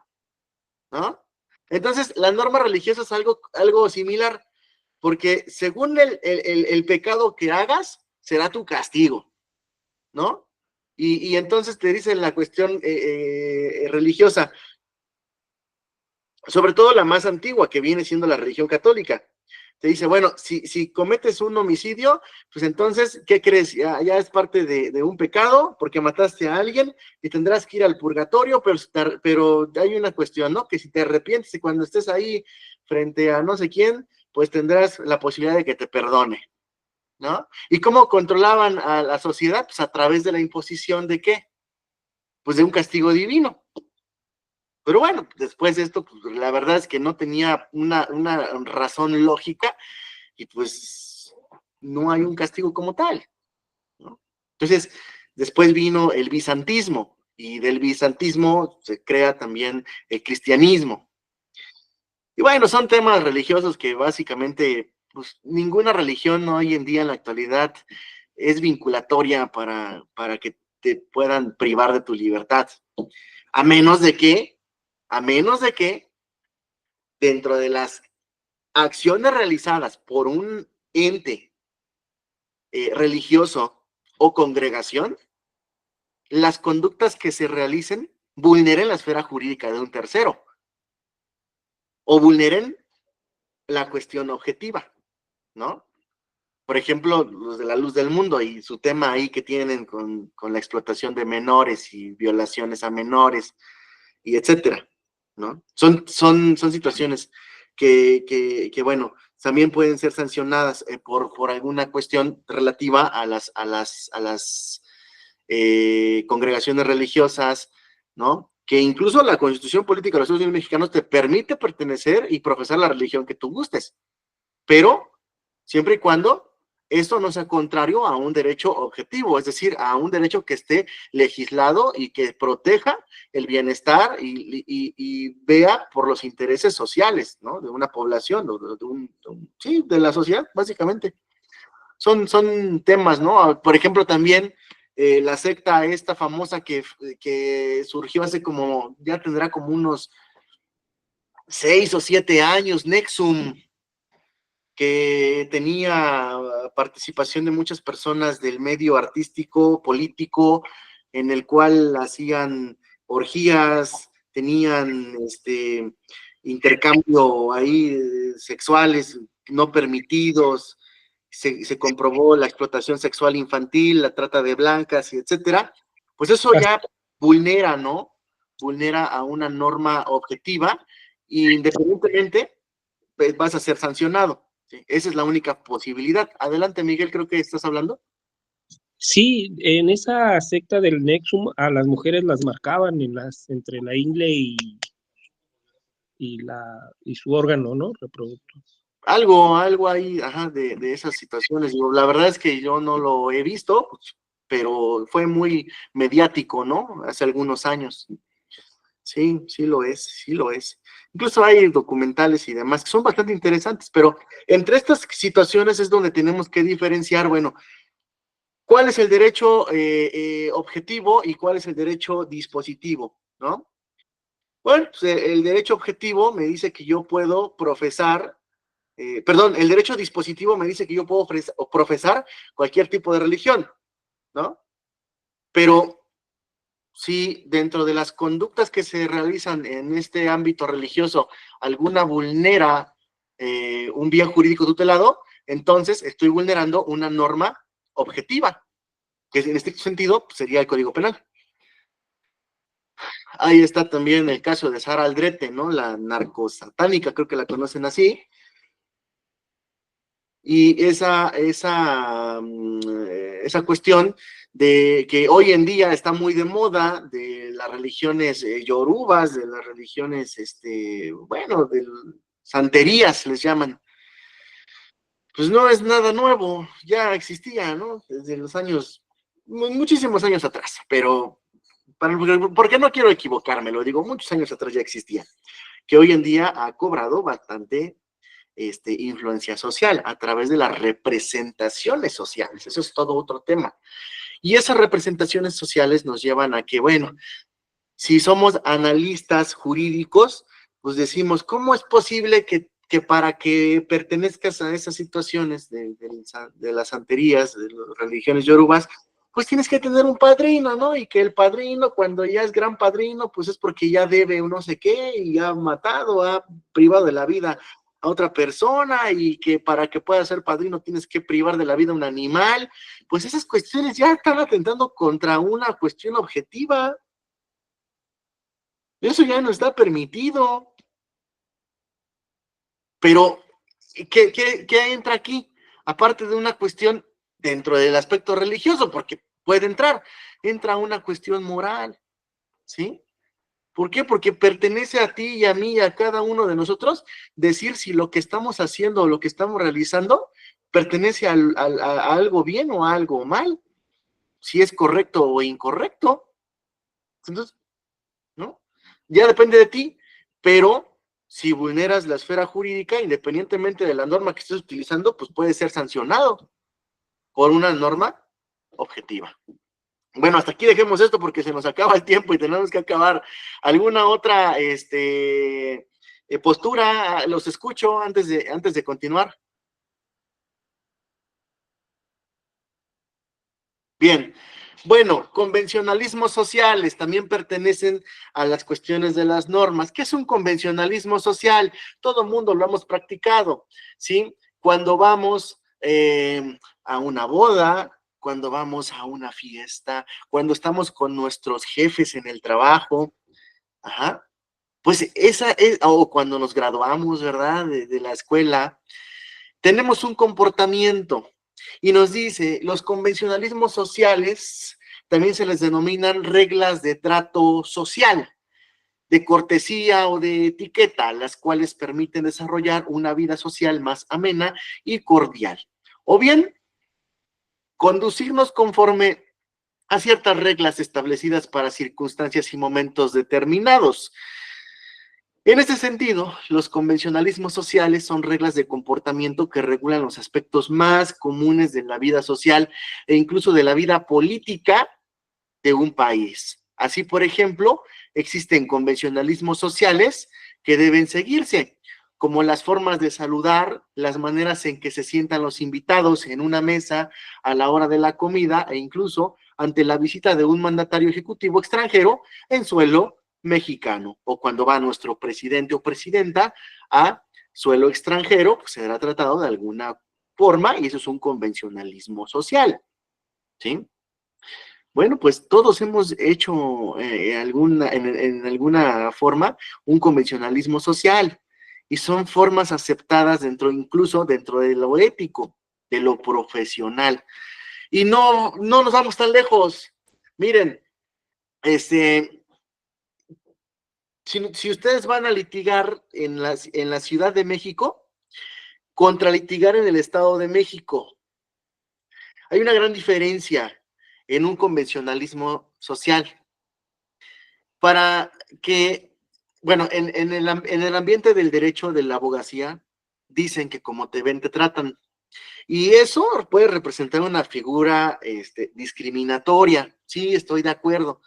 ¿no? Entonces, la norma religiosa es algo similar, porque según el pecado que hagas, será tu castigo, ¿no? Y entonces te dicen la cuestión religiosa, sobre todo la más antigua, que viene siendo la religión católica. Te dice, bueno, si cometes un homicidio, pues entonces, ¿qué crees? Ya es parte de un pecado porque mataste a alguien y tendrás que ir al purgatorio, pero hay una cuestión, ¿no? Que si te arrepientes y cuando estés ahí frente a no sé quién, pues tendrás la posibilidad de que te perdone, ¿no? ¿Y cómo controlaban a la sociedad? Pues a través de la imposición de ¿qué? Pues de un castigo divino. Pero bueno, después de esto, pues la verdad es que no tenía una razón lógica y pues no hay un castigo como tal, ¿no? Entonces, después vino el bizantismo y del bizantismo se crea también el cristianismo. Y bueno, son temas religiosos que básicamente, pues ninguna religión hoy en día en la actualidad es vinculatoria para que te puedan privar de tu libertad, a menos de que dentro de las acciones realizadas por un ente religioso o congregación, las conductas que se realicen vulneren la esfera jurídica de un tercero o vulneren la cuestión objetiva, ¿no? Por ejemplo, los de la Luz del Mundo y su tema ahí que tienen con la explotación de menores y violaciones a menores y etcétera, ¿no? Son situaciones que bueno, también pueden ser sancionadas por alguna cuestión relativa a las congregaciones religiosas, ¿no? Que incluso la Constitución Política de los Estados Unidos Mexicanos te permite pertenecer y profesar la religión que tú gustes, pero siempre y cuando esto no sea contrario a un derecho objetivo, es decir, a un derecho que esté legislado y que proteja el bienestar y vea por los intereses sociales, ¿no? De una población, sí, de la sociedad, básicamente. Son temas, ¿no? Por ejemplo, también la secta esta famosa que surgió hace como, ya tendrá como unos 6 o 7 años, Nexum, que tenía participación de muchas personas del medio artístico, político, en el cual hacían orgías, tenían intercambio ahí sexuales no permitidos, se comprobó la explotación sexual infantil, la trata de blancas, y etcétera. Pues eso ya vulnera, ¿no? Vulnera a una norma objetiva, e independientemente, pues vas a ser sancionado. ¿Sí? Esa es la única posibilidad. Adelante, Miguel, creo que estás hablando. Sí, en esa secta del Nexum a las mujeres las marcaban entre la ingle y su órgano, ¿no? Reproductor. Algo ahí, ajá, de esas situaciones. Digo, la verdad es que yo no lo he visto, pero fue muy mediático, ¿no? Hace algunos años. Sí, sí lo es, sí lo es. Incluso hay documentales y demás que son bastante interesantes, pero entre estas situaciones es donde tenemos que diferenciar, bueno, cuál es el derecho objetivo y cuál es el derecho dispositivo, ¿no? Bueno, pues el derecho objetivo me dice que yo puedo profesar, perdón, el derecho dispositivo me dice que yo puedo profesar cualquier tipo de religión, ¿no? Pero si dentro de las conductas que se realizan en este ámbito religioso alguna vulnera un bien jurídico tutelado, entonces estoy vulnerando una norma objetiva, que en este sentido pues, sería el Código Penal. Ahí está también el caso de Sara Aldrete, ¿no? La narcosatánica, creo que la conocen así. Y esa cuestión de que hoy en día está muy de moda, de las religiones yorubas, de las religiones, bueno, de santerías les llaman, pues no es nada nuevo, ya existía, ¿no? Desde los años, muchísimos años atrás, pero, porque no quiero equivocarme, lo digo, muchos años atrás ya existía, que hoy en día ha cobrado bastante influencia social a través de las representaciones sociales. Eso es todo otro tema. Y esas representaciones sociales nos llevan a que, bueno, si somos analistas jurídicos, pues decimos, ¿cómo es posible que para que pertenezcas a esas situaciones de las santerías, de las religiones yorubas, pues tienes que tener un padrino, ¿no? Y que el padrino, cuando ya es gran padrino, pues es porque ya debe un no sé qué, y ha matado, ha privado de la vida a otra persona, y que para que pueda ser padrino tienes que privar de la vida a un animal. Pues esas cuestiones ya están atentando contra una cuestión objetiva. Eso ya no está permitido. Pero, ¿qué entra aquí? Aparte de una cuestión dentro del aspecto religioso, porque puede entra una cuestión moral, ¿sí? ¿Por qué? Porque pertenece a ti y a mí y a cada uno de nosotros decir si lo que estamos haciendo o lo que estamos realizando pertenece a algo bien o a algo mal, si es correcto o incorrecto. Entonces, ¿no? Ya depende de ti, pero si vulneras la esfera jurídica, independientemente de la norma que estés utilizando, pues puede ser sancionado por una norma objetiva. Bueno, hasta aquí dejemos esto porque se nos acaba el tiempo y tenemos que acabar. ¿Alguna otra postura? Los escucho antes de continuar. Bien. Bueno, convencionalismos sociales también pertenecen a las cuestiones de las normas. ¿Qué es un convencionalismo social? Todo el mundo lo hemos practicado, ¿sí? Cuando vamos a una boda, cuando vamos a una fiesta, cuando estamos con nuestros jefes en el trabajo, ajá, pues esa es, o cuando nos graduamos, ¿verdad? De la escuela, tenemos un comportamiento. Y nos dice, los convencionalismos sociales también se les denominan reglas de trato social, de cortesía o de etiqueta, las cuales permiten desarrollar una vida social más amena y cordial. O bien, conducirnos conforme a ciertas reglas establecidas para circunstancias y momentos determinados. En este sentido, los convencionalismos sociales son reglas de comportamiento que regulan los aspectos más comunes de la vida social e incluso de la vida política de un país. Así, por ejemplo, existen convencionalismos sociales que deben seguirse, como las formas de saludar, las maneras en que se sientan los invitados en una mesa a la hora de la comida e incluso ante la visita de un mandatario ejecutivo extranjero en suelo mexicano, o cuando va nuestro presidente o presidenta a suelo extranjero, pues será tratado de alguna forma y eso es un convencionalismo social, ¿sí? Bueno, pues todos hemos hecho en alguna forma un convencionalismo social y son formas aceptadas incluso dentro de lo ético, de lo profesional. Y no nos vamos tan lejos. Miren, si ustedes van a litigar en la Ciudad de México, contra litigar en el Estado de México, hay una gran diferencia en un convencionalismo social. Para que, bueno, en el ambiente del derecho de la abogacía, dicen que como te ven, te tratan. Y eso puede representar una figura discriminatoria. Sí, estoy de acuerdo.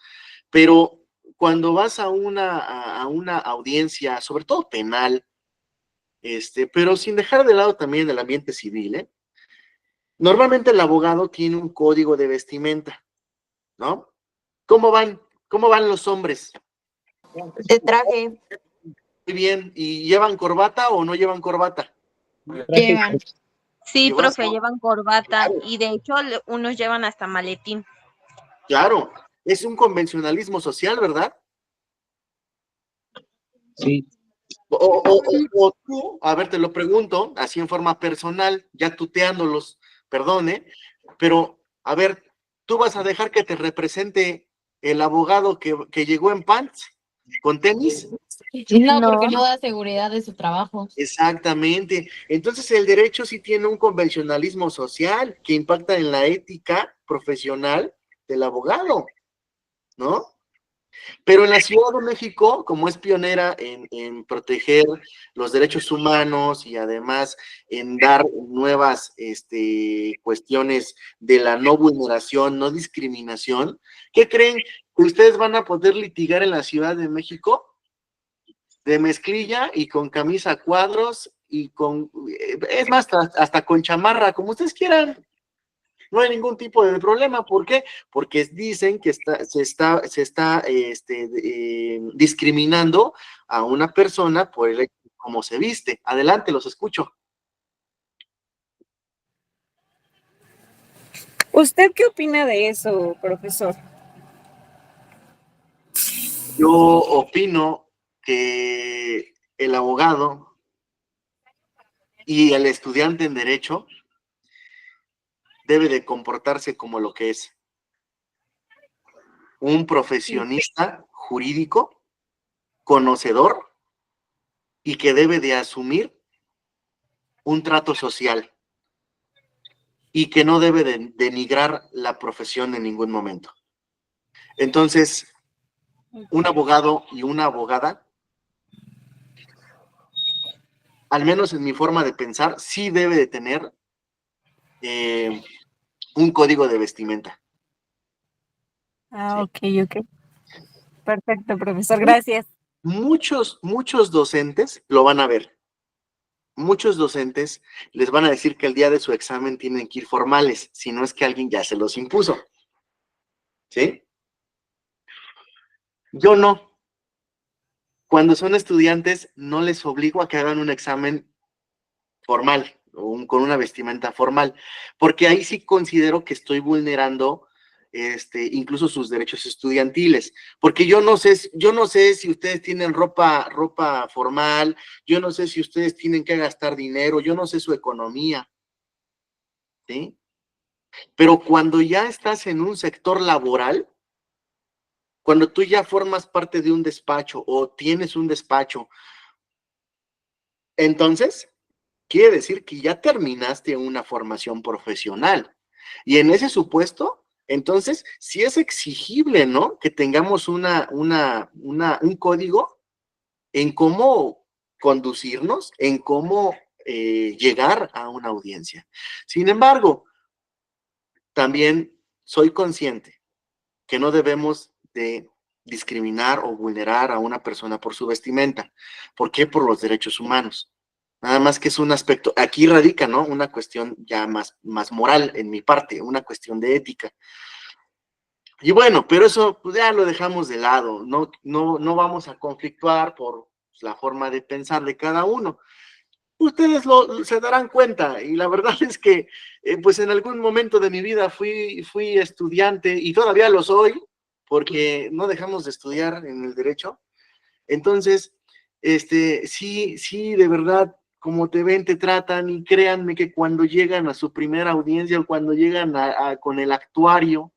Pero cuando vas a una audiencia, sobre todo penal, pero sin dejar de lado también el ambiente civil, ¿eh? Normalmente el abogado tiene un código de vestimenta, ¿no? ¿Cómo van? ¿Cómo van los hombres? De traje. Muy bien. ¿Y llevan corbata o no llevan corbata? Llevan. Sí, ¿Llevas? profe, llevan corbata Claro. y de hecho unos llevan hasta maletín. Claro, es un convencionalismo social, ¿verdad? Sí. O tú, a ver, te lo pregunto, así en forma personal, ya tuteándolos, perdone, pero, a ver, ¿tú vas a dejar que te represente el abogado que llegó en pants, con tenis? No, No. porque no da seguridad de su trabajo. Exactamente. Entonces el derecho sí tiene un convencionalismo social que impacta en la ética profesional del abogado, ¿no? Pero en la Ciudad de México, como es pionera en proteger los derechos humanos y además en dar nuevas cuestiones de la no vulneración, no discriminación, ¿qué creen? ¿Que ustedes van a poder litigar en la Ciudad de México? De mezclilla y con camisa a cuadros y con, es más, hasta con chamarra, como ustedes quieran. No hay ningún tipo de problema. ¿Por qué? Porque dicen que se está discriminando a una persona por el hecho de cómo se viste. Adelante, los escucho. ¿Usted qué opina de eso, profesor? Yo opino que el abogado y el estudiante en derecho debe de comportarse como lo que es un profesionista jurídico, conocedor y que debe de asumir un trato social y que no debe de denigrar la profesión en ningún momento. Entonces, un abogado y una abogada, al menos en mi forma de pensar, sí debe de tener un código de vestimenta. Ah, ok. Perfecto, profesor, gracias. Muchos docentes lo van a ver. Muchos docentes les van a decir que el día de su examen tienen que ir formales, si no es que alguien ya se los impuso. ¿Sí? Yo no. Cuando son estudiantes, no les obligo a que hagan un examen formal o con una vestimenta formal, porque ahí sí considero que estoy vulnerando incluso sus derechos estudiantiles, porque yo no sé si ustedes tienen ropa formal, yo no sé si ustedes tienen que gastar dinero, yo no sé su economía, ¿sí? Pero cuando ya estás en un sector laboral, cuando tú ya formas parte de un despacho o tienes un despacho, entonces quiere decir que ya terminaste una formación profesional. Y en ese supuesto, entonces, sí es exigible, ¿no? Que tengamos un código en cómo conducirnos, en cómo llegar a una audiencia. Sin embargo, también soy consciente que no debemos de discriminar o vulnerar a una persona por su vestimenta. ¿Por qué? Por los derechos humanos. Nada más que es un aspecto, aquí radica, ¿no? Una cuestión ya más moral en mi parte, una cuestión de ética. Y bueno, pero eso pues ya lo dejamos de lado, no vamos a conflictuar por la forma de pensar de cada uno. Ustedes se darán cuenta, y la verdad es que pues en algún momento de mi vida fui estudiante y todavía lo soy, porque no dejamos de estudiar en el derecho. Entonces, sí, de verdad, como te ven, te tratan, y créanme que cuando llegan a su primera audiencia o cuando llegan con el actuario,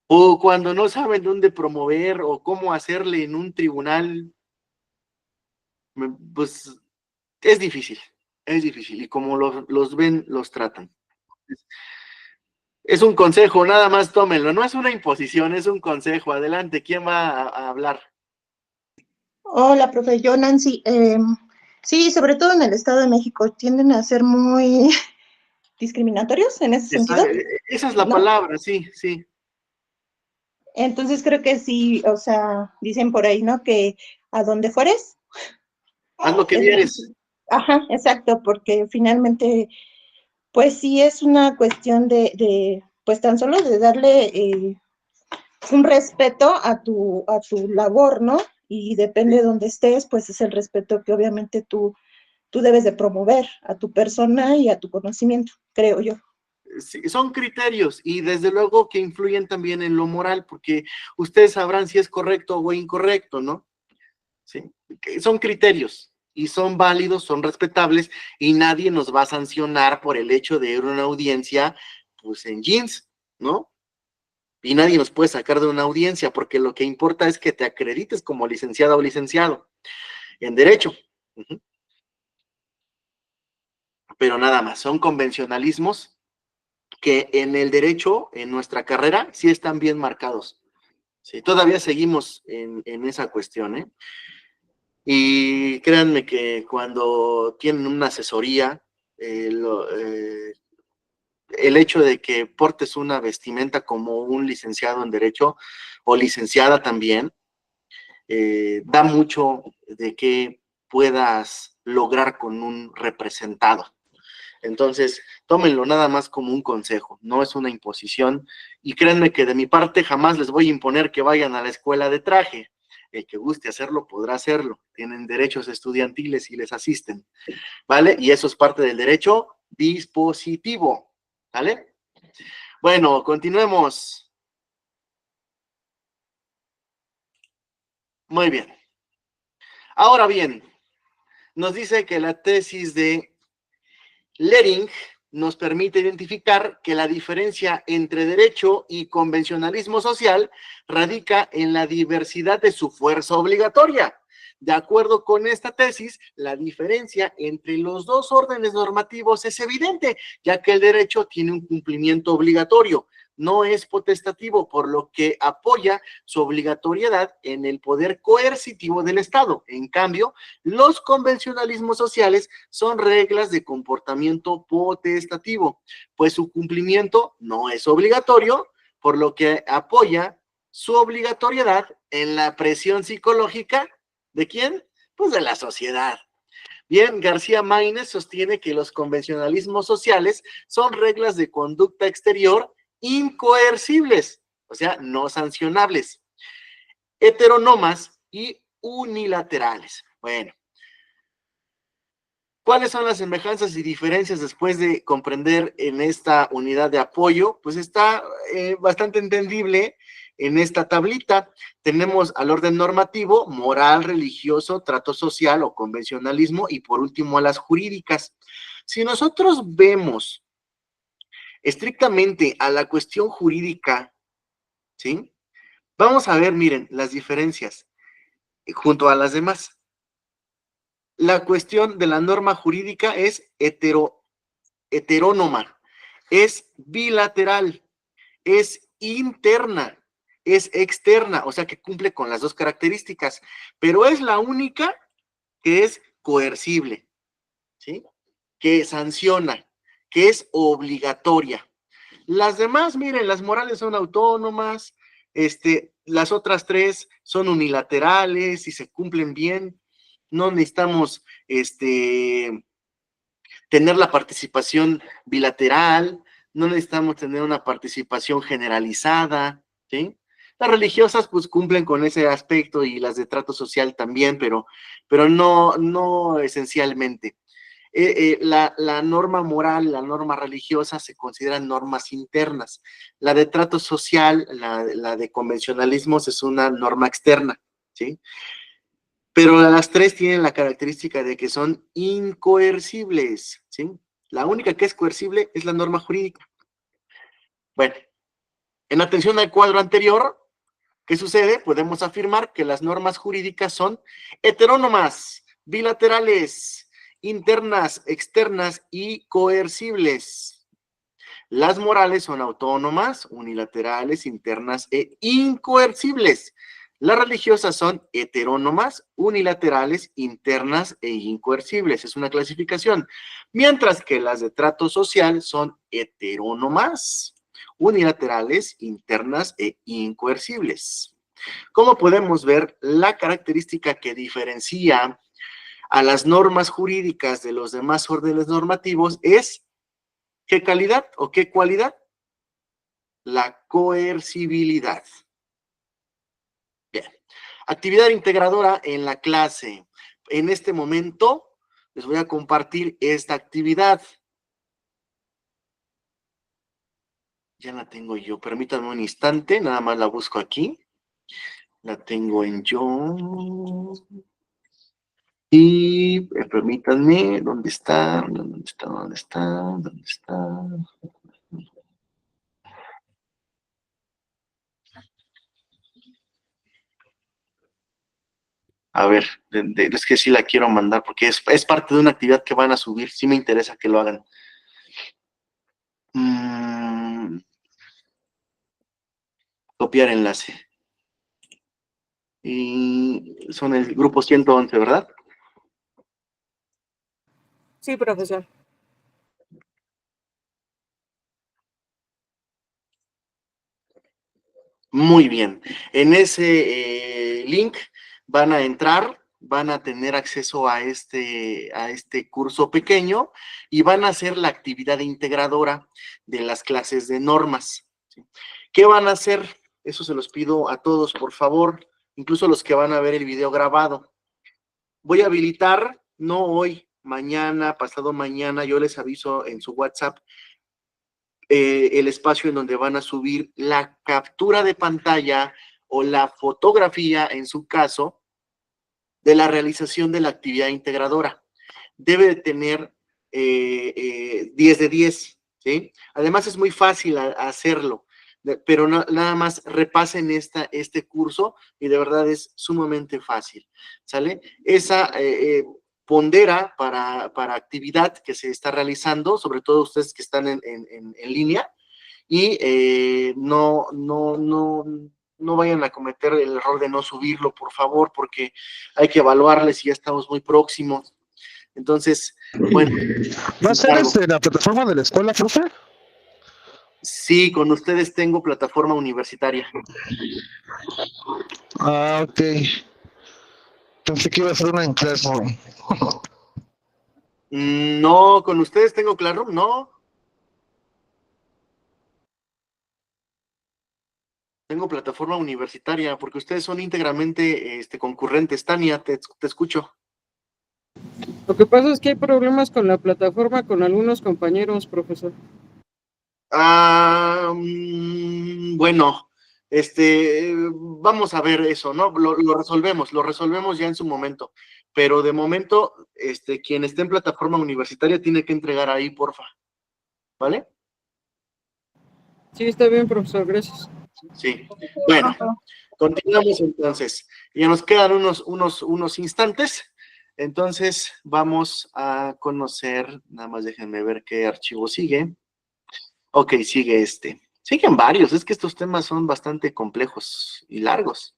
o cuando no saben dónde promover o cómo hacerle en un tribunal, pues es difícil, y como los ven, los tratan. Es un consejo, nada más tómenlo, no es una imposición, es un consejo. Adelante, ¿quién va a hablar? Hola, profe, yo Nancy. Sí, sobre todo en el Estado de México tienden a ser muy discriminatorios en ese sentido. Esa es la ¿no? palabra, sí. Entonces creo que sí, o sea, dicen por ahí, ¿no? Que a donde fueres. Haz lo que vieres. Ajá, exacto, porque finalmente, pues sí es una cuestión de pues tan solo de darle un respeto a tu labor, ¿no? Y depende de donde estés, pues es el respeto que obviamente tú debes de promover a tu persona y a tu conocimiento, creo yo. Sí, son criterios y desde luego que influyen también en lo moral, porque ustedes sabrán si es correcto o incorrecto, ¿no? Sí, son criterios y son válidos, son respetables y nadie nos va a sancionar por el hecho de ir a una audiencia, pues en jeans, ¿no? Y nadie nos puede sacar de una audiencia porque lo que importa es que te acredites como licenciada o licenciado en derecho. Uh-huh. Pero nada más, son convencionalismos que en el derecho, en nuestra carrera, sí están bien marcados. Sí, todavía seguimos en esa cuestión, ¿eh? Y créanme que cuando tienen una asesoría, el hecho de que portes una vestimenta como un licenciado en Derecho o licenciada también, da mucho de que puedas lograr con un representado. Entonces, tómenlo nada más como un consejo, no es una imposición. Y créanme que de mi parte jamás les voy a imponer que vayan a la escuela de traje. El que guste hacerlo podrá hacerlo. Tienen derechos estudiantiles y les asisten, ¿vale? Y eso es parte del derecho dispositivo, ¿vale? Bueno, continuemos. Muy bien. Ahora bien, nos dice que la tesis de Lering nos permite identificar que la diferencia entre derecho y convencionalismo social radica en la diversidad de su fuerza obligatoria. De acuerdo con esta tesis, la diferencia entre los dos órdenes normativos es evidente, ya que el derecho tiene un cumplimiento obligatorio, no es potestativo, por lo que apoya su obligatoriedad en el poder coercitivo del Estado. En cambio, los convencionalismos sociales son reglas de comportamiento potestativo, pues su cumplimiento no es obligatorio, por lo que apoya su obligatoriedad en la presión psicológica. ¿De quién? Pues de la sociedad. Bien, García Maínez sostiene que los convencionalismos sociales son reglas de conducta exterior incoercibles, o sea, no sancionables, heterónomas y unilaterales. Bueno, ¿cuáles son las semejanzas y diferencias después de comprender en esta unidad de apoyo? Pues está bastante entendible en esta tablita. Tenemos al orden normativo, moral, religioso, trato social o convencionalismo y por último a las jurídicas. Si nosotros vemos estrictamente a la cuestión jurídica, ¿sí? Vamos a ver, miren, las diferencias junto a las demás. La cuestión de la norma jurídica es heterónoma, es bilateral, es interna, es externa, o sea que cumple con las dos características, pero es la única que es coercible, ¿sí? Que sanciona, que es obligatoria. Las demás, miren, las morales son autónomas, las otras tres son unilaterales y se cumplen bien. No necesitamos tener la participación bilateral, no necesitamos tener una participación generalizada, ¿sí? Las religiosas pues cumplen con ese aspecto y las de trato social también, pero no esencialmente. La norma moral, la norma religiosa se consideran normas internas. La de trato social, la de convencionalismos es una norma externa, ¿sí? Pero las tres tienen la característica de que son incoercibles, ¿sí? La única que es coercible es la norma jurídica. Bueno, en atención al cuadro anterior, ¿qué sucede? Podemos afirmar que las normas jurídicas son heterónomas, bilaterales, internas, externas y coercibles. Las morales son autónomas, unilaterales, internas e incoercibles. Las religiosas son heterónomas, unilaterales, internas e incoercibles. Es una clasificación. Mientras que las de trato social son heterónomas, unilaterales, internas e incoercibles. Como podemos ver, la característica que diferencia a las normas jurídicas de los demás órdenes normativos es ¿qué calidad o qué cualidad? La coercibilidad. Bien. Actividad integradora en la clase. En este momento les voy a compartir esta actividad. Ya la tengo yo. Permítanme un instante, nada más la busco aquí. La tengo en yo. Y permítanme, ¿dónde está? ¿Dónde está? ¿Dónde está? ¿Dónde está? A ver, es que sí la quiero mandar porque es parte de una actividad que van a subir. Sí me interesa que lo hagan. Copiar enlace. Y son el grupo 111, ¿verdad? Sí, profesor. Muy bien. En ese link van a entrar, van a tener acceso a este curso pequeño y van a hacer la actividad integradora de las clases de normas. ¿Sí? ¿Qué van a hacer? Eso se los pido a todos, por favor, incluso los que van a ver el video grabado. Voy a habilitar, no hoy, mañana, pasado mañana, yo les aviso en su WhatsApp, el espacio en donde van a subir la captura de pantalla o la fotografía, en su caso, de la realización de la actividad integradora. Debe de tener 10 de 10, ¿sí? Además es muy fácil hacerlo, pero nada más repasen este curso y de verdad es sumamente fácil, ¿sale? Esa pondera para actividad que se está realizando, sobre todo ustedes que están en línea, y no vayan a cometer el error de no subirlo, por favor, porque hay que evaluarles y ya estamos muy próximos. Entonces, bueno. ¿Va a ser desde la plataforma de la escuela, profe? Sí, con ustedes tengo plataforma universitaria. Ah, ok. Pensé que iba a ser una en Classroom. No, con ustedes tengo Classroom, no. Tengo plataforma universitaria, porque ustedes son íntegramente concurrentes. Tania, te escucho. Lo que pasa es que hay problemas con la plataforma con algunos compañeros, profesor. Bueno, vamos a ver eso, ¿no? Lo resolvemos ya en su momento. Pero de momento, quien esté en plataforma universitaria tiene que entregar ahí, porfa. ¿Vale? Sí, está bien, profesor, gracias. Sí. Bueno, continuamos entonces. Ya nos quedan unos instantes. Entonces, vamos a conocer, nada más déjenme ver qué archivo sigue. Ok, sigue Siguen varios, es que estos temas son bastante complejos y largos.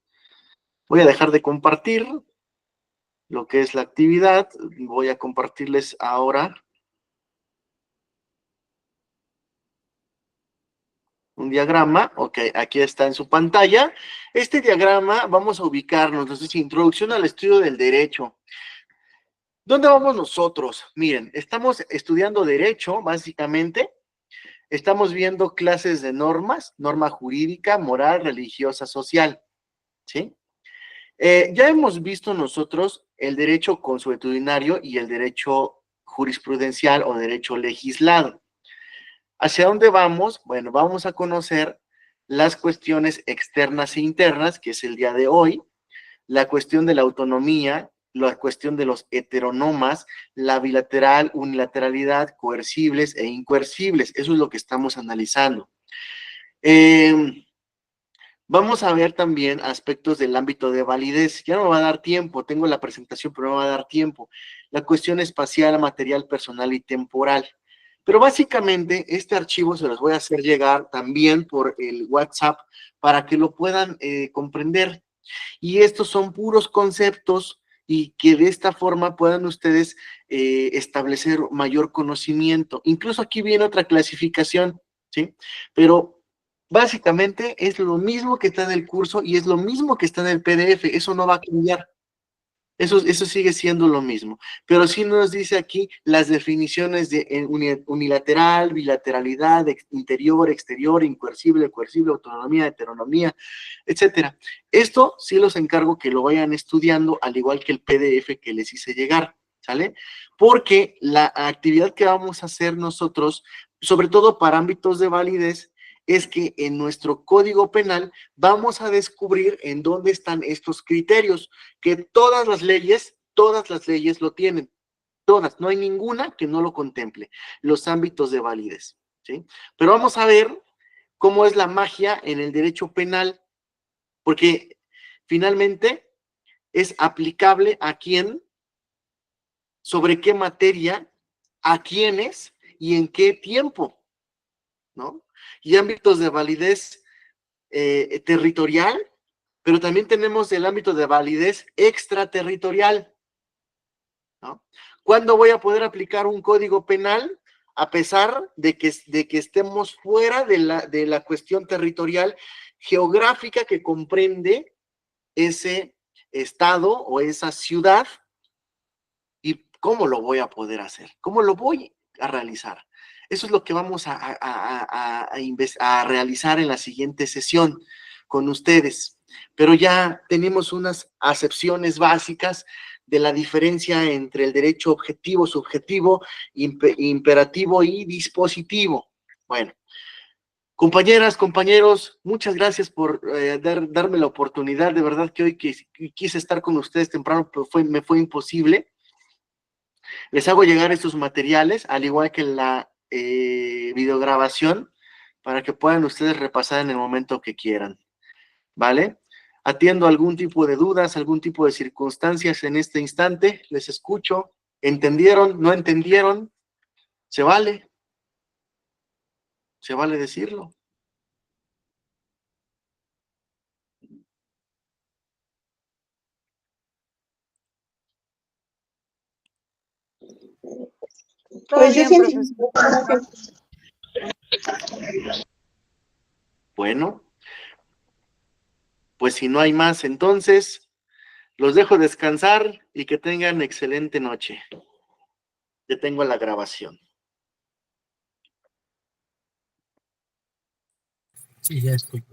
Voy a dejar de compartir lo que es la actividad. Voy a compartirles ahora un diagrama. Ok, aquí está en su pantalla. Este diagrama vamos a ubicarnos. Entonces, introducción al estudio del derecho. ¿Dónde vamos nosotros? Miren, estamos estudiando derecho, básicamente. Estamos viendo clases de normas, norma jurídica, moral, religiosa, social, ¿sí? Ya hemos visto nosotros el derecho consuetudinario y el derecho jurisprudencial o derecho legislado. ¿Hacia dónde vamos? Bueno, vamos a conocer las cuestiones externas e internas, que es el día de hoy, la cuestión de la autonomía, la cuestión de los heteronomas, la bilateral, unilateralidad, coercibles e incoercibles. Eso es lo que estamos analizando. Vamos a ver también aspectos del ámbito de validez. Ya no me va a dar tiempo, tengo la presentación, pero no me va a dar tiempo. La cuestión espacial, material, personal y temporal. Pero básicamente este archivo se los voy a hacer llegar también por el WhatsApp para que lo puedan comprender. Y estos son puros conceptos y que de esta forma puedan ustedes establecer mayor conocimiento. Incluso aquí viene otra clasificación, ¿sí? Pero Básicamente es lo mismo que está en el curso y es lo mismo que está en el PDF, eso no va a cambiar. Eso sigue siendo lo mismo, pero sí nos dice aquí las definiciones de unilateral, bilateralidad, interior, exterior, incoercible, coercible, autonomía, heteronomía, etcétera. Esto sí los encargo que lo vayan estudiando, al igual que el PDF que les hice llegar, ¿sale? Porque la actividad que vamos a hacer nosotros, sobre todo para ámbitos de validez, es que en nuestro código penal vamos a descubrir en dónde están estos criterios, que todas las leyes lo tienen, todas, no hay ninguna que no lo contemple, los ámbitos de validez, ¿sí? Pero vamos a ver cómo es la magia en el derecho penal, porque finalmente es aplicable a quién, sobre qué materia, a quiénes y en qué tiempo, ¿no? Y ámbitos de validez territorial, pero también tenemos el ámbito de validez extraterritorial, ¿no? ¿Cuándo voy a poder aplicar un código penal a pesar de que estemos fuera de la cuestión territorial geográfica que comprende ese estado o esa ciudad? ¿Y cómo lo voy a poder hacer? ¿Cómo lo voy a realizar? Eso es lo que vamos a realizar en la siguiente sesión con ustedes. Pero ya tenemos unas acepciones básicas de la diferencia entre el derecho objetivo, subjetivo, imperativo y dispositivo. Bueno, compañeras, compañeros, muchas gracias por darme la oportunidad. De verdad que hoy quise estar con ustedes temprano, pero me fue imposible. Les hago llegar estos materiales, al igual que la videograbación, para que puedan ustedes repasar en el momento que quieran, ¿vale? Atiendo algún tipo de dudas, algún tipo de circunstancias en este instante, les escucho. ¿Entendieron? ¿No entendieron? Se vale decirlo. Pues yo siento. Bueno, pues si no hay más, entonces los dejo descansar y que tengan excelente noche. Detengo la grabación. Sí, ya escuché.